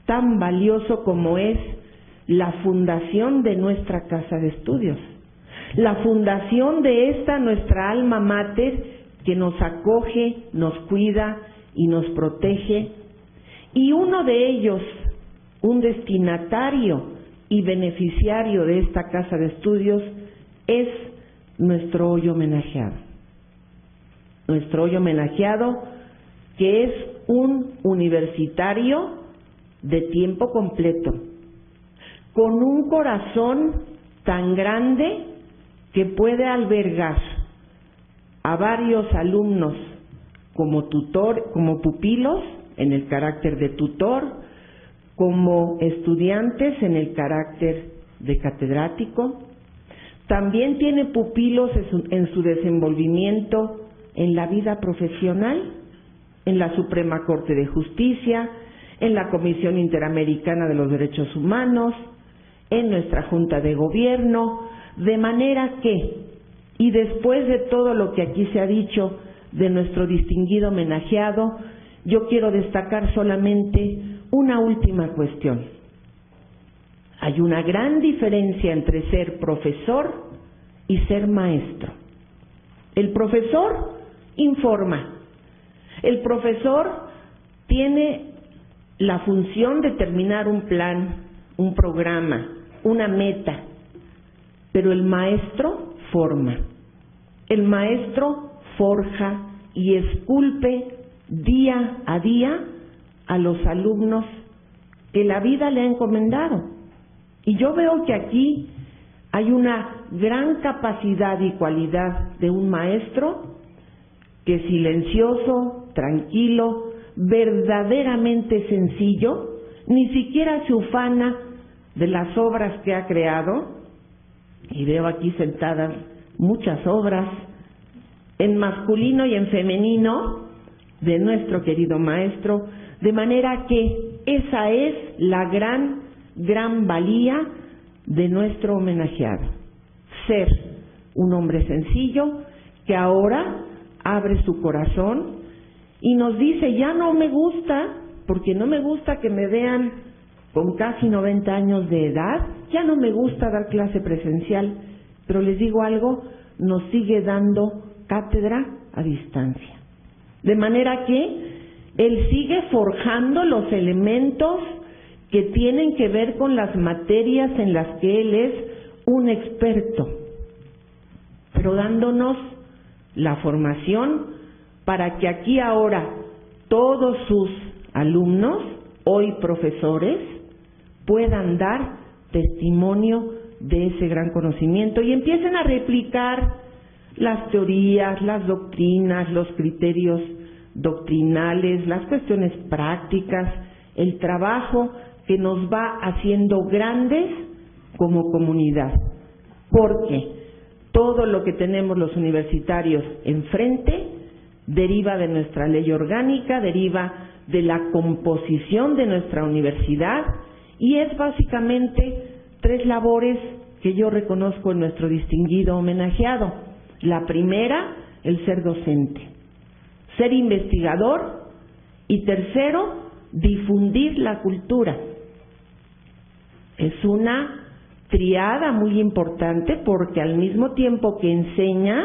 tan valioso como es la fundación de nuestra casa de estudios, la fundación de esta nuestra alma mater que nos acoge, nos cuida y nos protege, y uno de ellos, un destinatario y beneficiario de esta casa de estudios, es nuestro hoy homenajeado. Nuestro hoy homenajeado, que es un universitario de tiempo completo, con un corazón tan grande que puede albergar a varios alumnos como tutor, como pupilos en el carácter de tutor, como estudiantes en el carácter de catedrático. También tiene pupilos en su desenvolvimiento en la vida profesional, en la Suprema Corte de Justicia, en la Comisión Interamericana de los Derechos Humanos, en nuestra Junta de Gobierno, de manera que, y después de todo lo que aquí se ha dicho de nuestro distinguido homenajeado, yo quiero destacar solamente una última cuestión. Hay una gran diferencia entre ser profesor y ser maestro. El profesor informa. El profesor tiene la función de terminar un plan, un programa, una meta, pero el maestro forma. El maestro forja y esculpe día a día a los alumnos que la vida le ha encomendado. Y yo veo que aquí hay una gran capacidad y cualidad de un maestro que silencioso, tranquilo, verdaderamente sencillo, ni siquiera se ufana de las obras que ha creado, y veo aquí sentadas muchas obras, en masculino y en femenino, de nuestro querido maestro, de manera que esa es la gran valía de nuestro homenajeado, ser un hombre sencillo que ahora abre su corazón y nos dice: ya no me gusta porque no me gusta que me vean con casi 90 años de edad, ya no me gusta dar clase presencial, pero les digo algo, nos sigue dando cátedra a distancia. De manera que él sigue forjando los elementos que tienen que ver con las materias en las que él es un experto, pero dándonos la formación para que aquí ahora todos sus alumnos, hoy profesores, puedan dar testimonio de ese gran conocimiento y empiecen a replicar las teorías, las doctrinas, los criterios doctrinales, las cuestiones prácticas, el trabajo que nos va haciendo grandes como comunidad. Porque todo lo que tenemos los universitarios enfrente deriva de nuestra ley orgánica, deriva de la composición de nuestra universidad y es básicamente 3 labores que yo reconozco en nuestro distinguido homenajeado. La primera, el ser docente, ser investigador y tercero, difundir la cultura. Es una triada muy importante porque al mismo tiempo que enseña,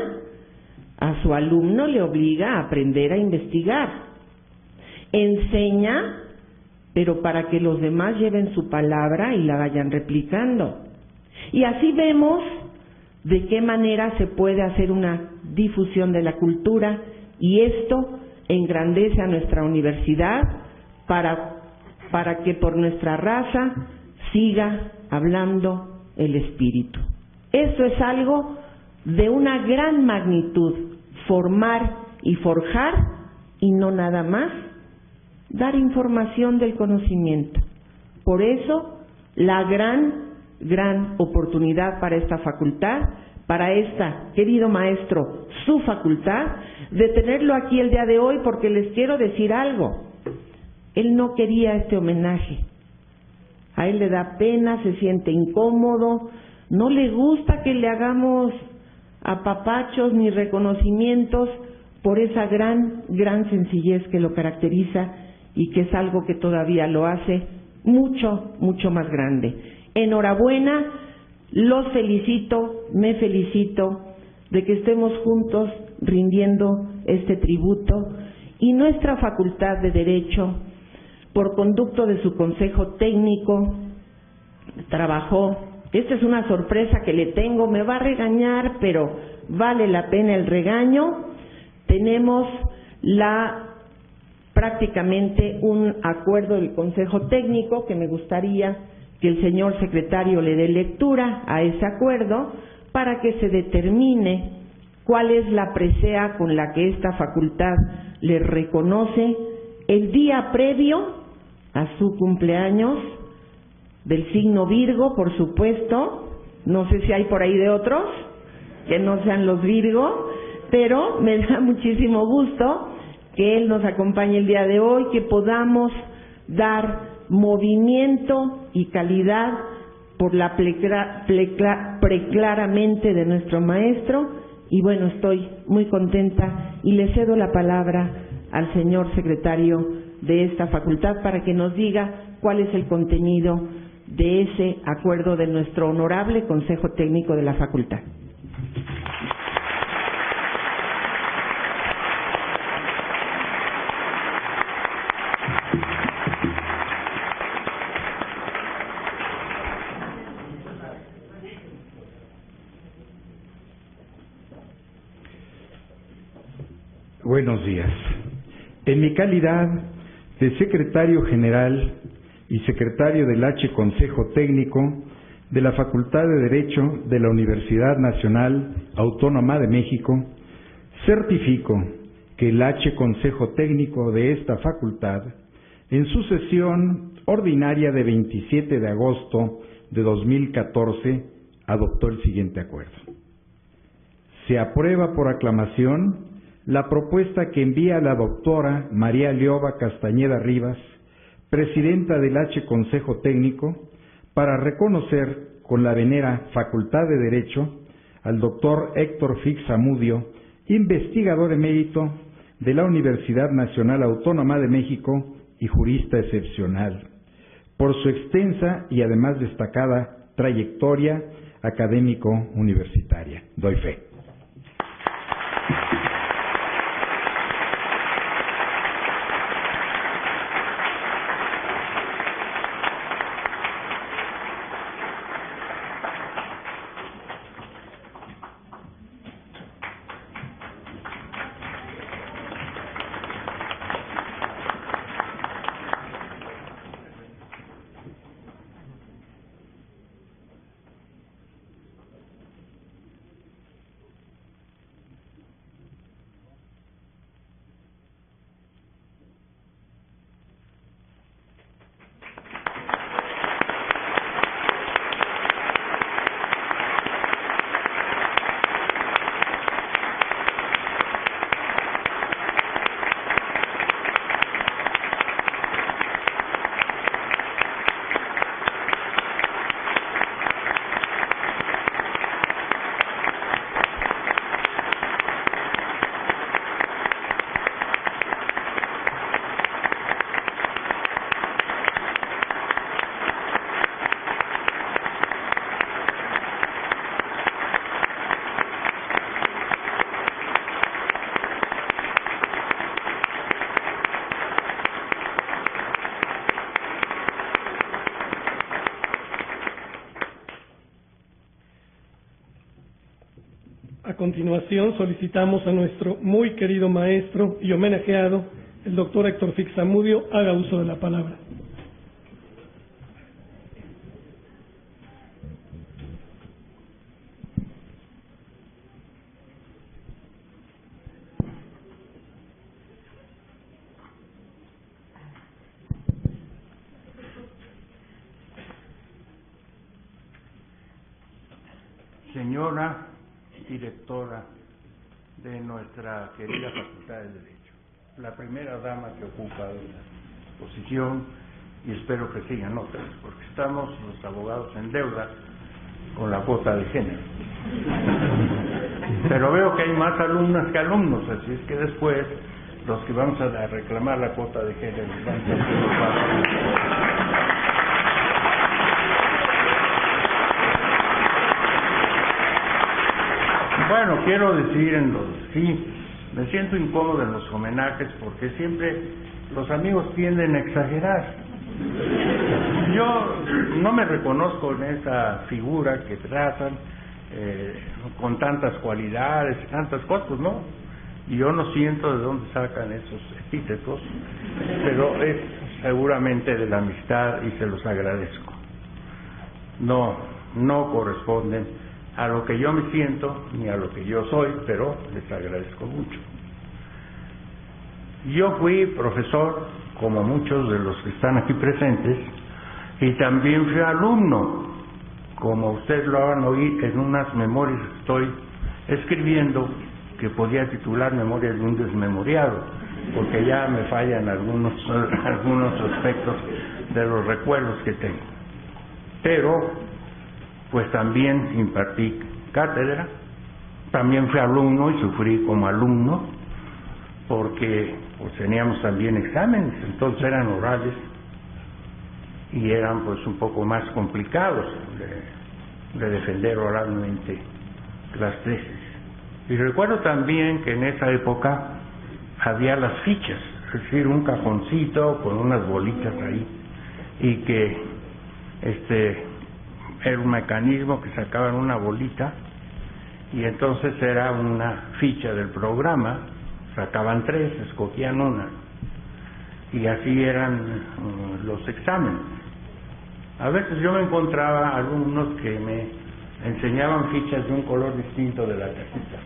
a su alumno le obliga a aprender a investigar. Enseña, pero para que los demás lleven su palabra y la vayan replicando. Y así vemos de qué manera se puede hacer una difusión de la cultura y esto engrandece a nuestra universidad para que por nuestra raza siga hablando el espíritu. Esto es algo de una gran magnitud, formar y forjar y no nada más dar información del conocimiento. Por eso la gran oportunidad para esta facultad, para esta, querido maestro, su facultad, de tenerlo aquí el día de hoy, porque les quiero decir algo. Él no quería este homenaje. A él le da pena, se siente incómodo, no le gusta que le hagamos apapachos ni reconocimientos por esa gran sencillez que lo caracteriza y que es algo que todavía lo hace mucho más grande. Enhorabuena, los felicito, me felicito de que estemos juntos rindiendo este tributo y nuestra Facultad de Derecho, por conducto de su Consejo Técnico, trabajó. Esta es una sorpresa que le tengo, me va a regañar, pero vale la pena el regaño. Tenemos prácticamente un acuerdo del Consejo Técnico que me gustaría que el señor secretario le dé lectura a ese acuerdo para que se determine cuál es la presea con la que esta facultad le reconoce el día previo a su cumpleaños, del signo Virgo, por supuesto. No sé si hay por ahí de otros que no sean los Virgo, pero me da muchísimo gusto que él nos acompañe el día de hoy, que podamos dar movimiento y calidad por la preclaramente de nuestro maestro. Y bueno, estoy muy contenta y le cedo la palabra al señor secretario de esta facultad para que nos diga cuál es el contenido de ese acuerdo de nuestro honorable Consejo Técnico de la facultad.
Buenos días. En mi calidad de secretario general y secretario del H Consejo Técnico de la Facultad de Derecho de la Universidad Nacional Autónoma de México, certifico que el H Consejo Técnico de esta facultad, en su sesión ordinaria de 27 de agosto de 2014, adoptó el siguiente acuerdo. Se aprueba por aclamación la propuesta que envía la doctora María Leoba Castañeda Rivas, presidenta del H Consejo Técnico, para reconocer con la venera Facultad de Derecho al doctor Héctor Fix Zamudio, investigador emérito de la Universidad Nacional Autónoma de México y jurista excepcional, por su extensa y además destacada trayectoria académico-universitaria. Doy fe.
A continuación, solicitamos a nuestro muy querido maestro y homenajeado, el doctor Héctor Fix Zamudio, haga uso de la palabra.
Señora directora de nuestra querida Facultad de Derecho, la primera dama que ocupa la posición, y espero que sigan otras, porque estamos los abogados en deuda con la cuota de género. Pero veo que hay más alumnas que alumnos, así es que después los que vamos a reclamar la cuota de género van a ser preocupados. Bueno, quiero decir sí, me siento incómodo en los homenajes porque siempre los amigos tienden a exagerar. Yo no me reconozco en esa figura que tratan con tantas cualidades, tantas cosas, ¿no? Y yo no siento de dónde sacan esos epítetos, pero es seguramente de la amistad y se los agradezco. No corresponden a lo que yo me siento ni a lo que yo soy, pero les agradezco mucho. Yo fui profesor, como muchos de los que están aquí presentes, y también fui alumno, como ustedes lo van a oír en unas memorias que estoy escribiendo, que podía titular Memorias de un desmemoriado, porque ya me fallan algunos aspectos de los recuerdos que tengo. Pero pues también impartí cátedra, también fui alumno y sufrí como alumno, porque pues teníamos también exámenes, entonces eran orales y eran pues un poco más complicados de defender oralmente las tesis. Y recuerdo también que en esa época había las fichas, es decir, un cajoncito con unas bolitas ahí, y que era un mecanismo que sacaban una bolita y entonces era una ficha del programa, sacaban 3, escogían una y así eran los exámenes. A veces yo me encontraba alumnos que me enseñaban fichas de un color distinto de la cajita.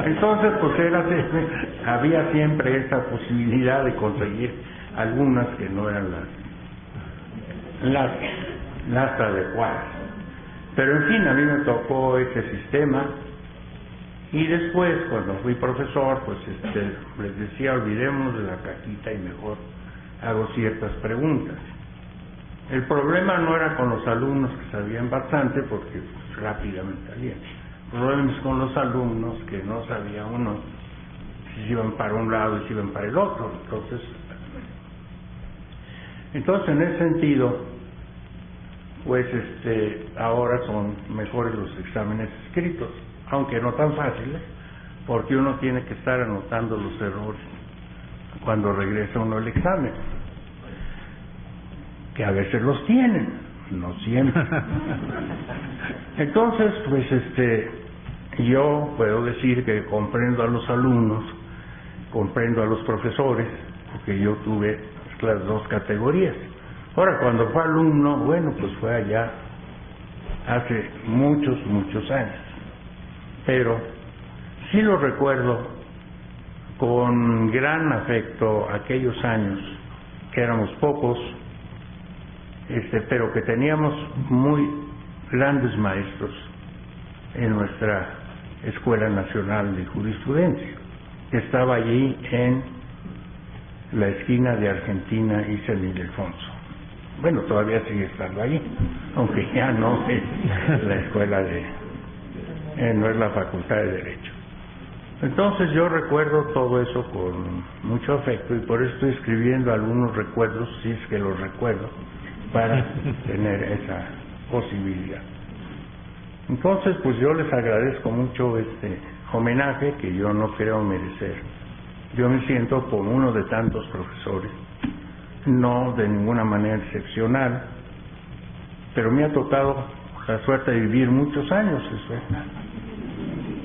Entonces pues había siempre esa posibilidad de conseguir algunas que no eran las adecuadas. Pero en fin, a mí me tocó ese sistema y después cuando fui profesor pues les decía olvidemos de la cajita y mejor hago ciertas preguntas. El problema no era con los alumnos que sabían bastante porque rápidamente salían. El problema es con los alumnos que no sabía uno si iban para un lado y si iban para el otro. Entonces en ese sentido, pues ahora son mejores los exámenes escritos, aunque no tan fáciles, porque uno tiene que estar anotando los errores cuando regresa uno al examen, que a veces los tienen, no siempre. Entonces, pues yo puedo decir que comprendo a los alumnos, comprendo a los profesores, porque yo tuve las dos categorías. Ahora, cuando fue alumno, bueno, pues fue allá hace muchos años, pero sí lo recuerdo con gran afecto aquellos años, que éramos pocos, pero que teníamos muy grandes maestros en nuestra Escuela Nacional de Jurisprudencia, que estaba allí en la esquina de Argentina y San Ildefonso. Bueno, todavía sigue estando allí, aunque ya no es la escuela no es la Facultad de Derecho. Entonces yo recuerdo todo eso con mucho afecto y por eso estoy escribiendo algunos recuerdos, si es que los recuerdo, para tener esa posibilidad. Entonces, pues yo les agradezco mucho este homenaje que yo no creo merecer. Yo me siento como uno de tantos profesores, no de ninguna manera excepcional, pero me ha tocado la suerte de vivir muchos años.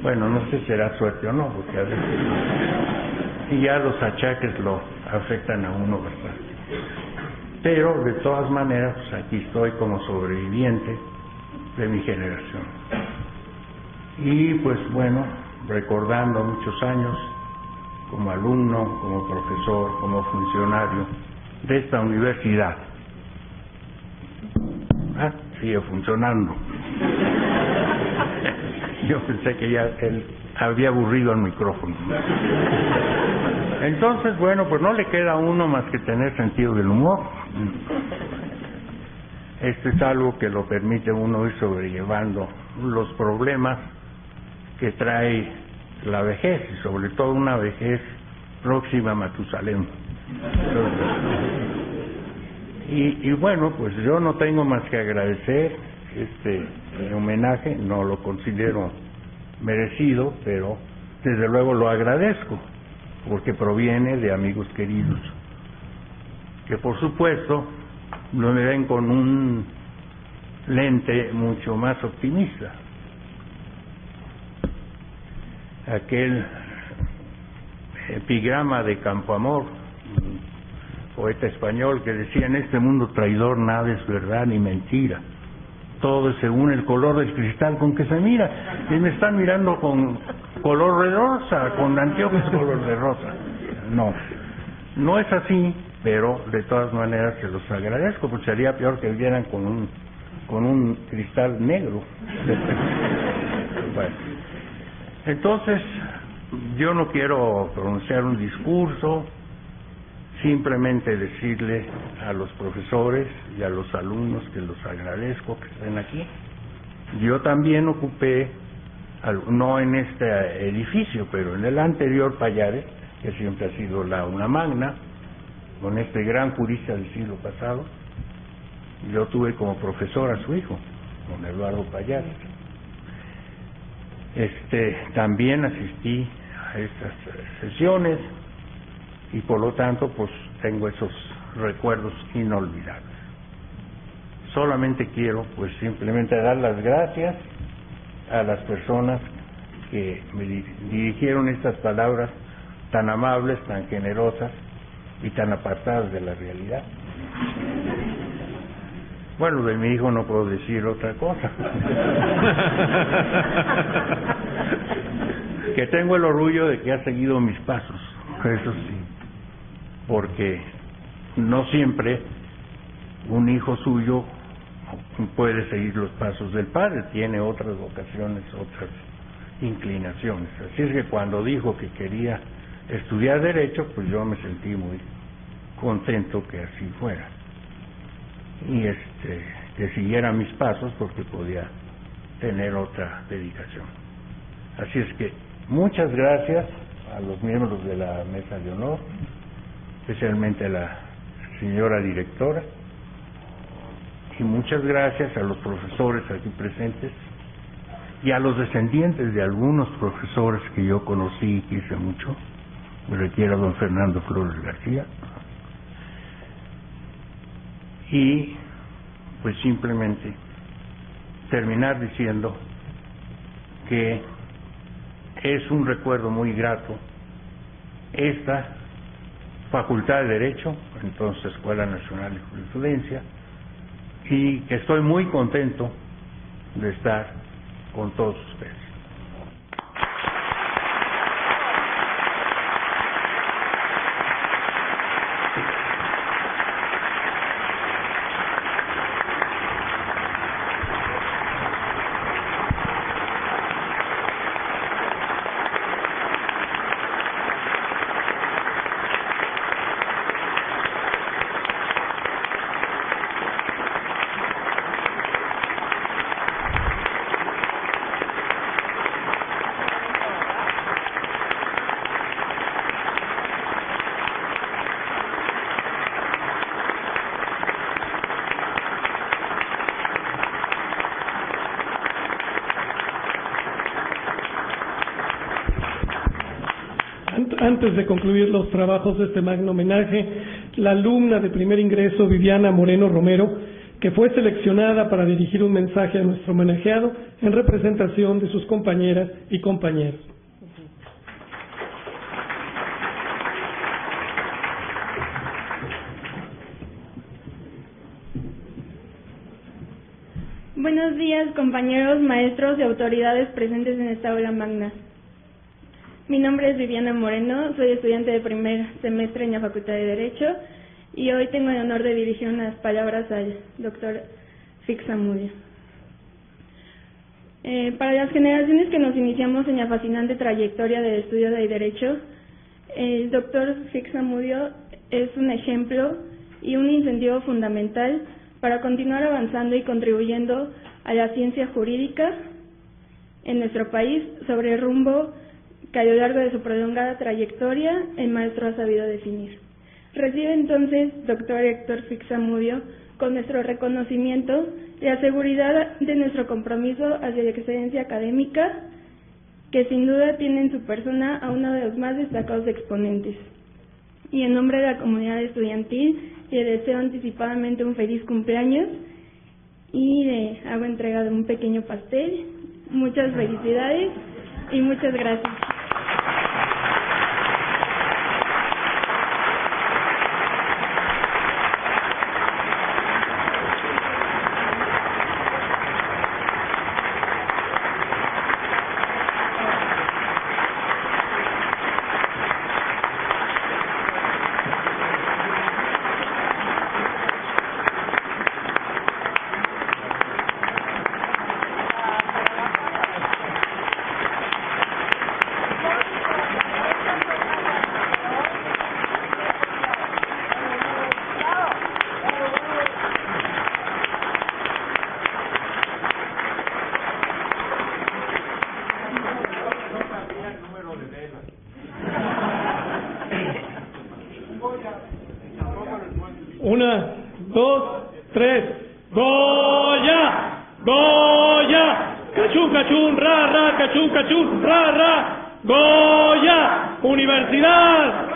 Bueno, no sé si será suerte o no, porque a veces y ya los achaques lo afectan a uno bastante. Pero de todas maneras, pues aquí estoy como sobreviviente de mi generación. Y pues bueno, recordando muchos años como alumno, como profesor, como funcionario de esta universidad. Sigue funcionando. Yo pensé que ya él había aburrido el micrófono. Entonces, bueno, pues no le queda a uno más que tener sentido del humor. Esto es algo que lo permite uno ir sobrellevando los problemas que trae la vejez, y sobre todo una vejez próxima a Matusalén. Y bueno, pues yo no tengo más que agradecer este homenaje, no lo considero merecido, pero desde luego lo agradezco, porque proviene de amigos queridos, que por supuesto no me ven con un lente mucho más optimista. Aquel epigrama de Campoamor, un poeta español, que decía: en este mundo traidor nada es verdad ni mentira, todo es según el color del cristal con que se mira. Y me están mirando con color de rosa, con anteojos color de rosa. No es así, pero de todas maneras se los agradezco, porque sería peor que vieran con un cristal negro. Bueno, entonces yo no quiero pronunciar un discurso, simplemente decirle a los profesores y a los alumnos que los agradezco que estén aquí. Yo también ocupé, no en este edificio, pero en el anterior Pallares, que siempre ha sido la aula magna, con este gran jurista del siglo pasado. Yo tuve como profesor a su hijo, don Eduardo Pallares. También asistí a estas sesiones y por lo tanto pues tengo esos recuerdos inolvidables. Solamente quiero pues simplemente dar las gracias a las personas que me dirigieron estas palabras tan amables, tan generosas y tan apartadas de la realidad. Bueno, de mi hijo no puedo decir otra cosa. Que tengo el orgullo de que ha seguido mis pasos, eso sí, porque no siempre un hijo suyo puede seguir los pasos del padre, tiene otras vocaciones, otras inclinaciones. Así es que cuando dijo que quería estudiar Derecho, pues yo me sentí muy contento que así fuera. Y que siguiera mis pasos porque podía tener otra dedicación. Así es que muchas gracias a los miembros de la mesa de honor, especialmente a la señora directora, y muchas gracias a los profesores aquí presentes y a los descendientes de algunos profesores que yo conocí y quise mucho. Me refiero a don Fernando Flores García. Y pues simplemente terminar diciendo que es un recuerdo muy grato esta Facultad de Derecho, entonces Escuela Nacional de Jurisprudencia, y que estoy muy contento de estar con todos ustedes.
Antes de concluir los trabajos de este magno homenaje, la alumna de primer ingreso, Viviana Moreno Romero, que fue seleccionada para dirigir un mensaje a nuestro homenajeado en representación de sus compañeras y compañeros.
Buenos días, compañeros, maestros y autoridades presentes en esta aula magna. Mi nombre es Viviana Moreno, soy estudiante de primer semestre en la Facultad de Derecho y hoy tengo el honor de dirigir unas palabras al doctor Fix Zamudio. Para las generaciones que nos iniciamos en la fascinante trayectoria del estudio del Derecho, el doctor Fix Zamudio es un ejemplo y un incentivo fundamental para continuar avanzando y contribuyendo a la ciencia jurídica en nuestro país sobre el rumbo que a lo largo de su prolongada trayectoria el maestro ha sabido definir. Recibe entonces, doctor Héctor Fix Zamudio, con nuestro reconocimiento y la seguridad de nuestro compromiso hacia la excelencia académica, que sin duda tiene en su persona a uno de los más destacados exponentes. Y en nombre de la comunidad estudiantil, le deseo anticipadamente un feliz cumpleaños y le hago entrega de un pequeño pastel. Muchas felicidades y muchas gracias.
Una, dos, tres. ¡Goya! ¡Goya! ¡Cachún, cachún! ¡Ra, ra! ¡Cachún, cachún! ¡Ra, ra! ¡Goya! ¡Universidad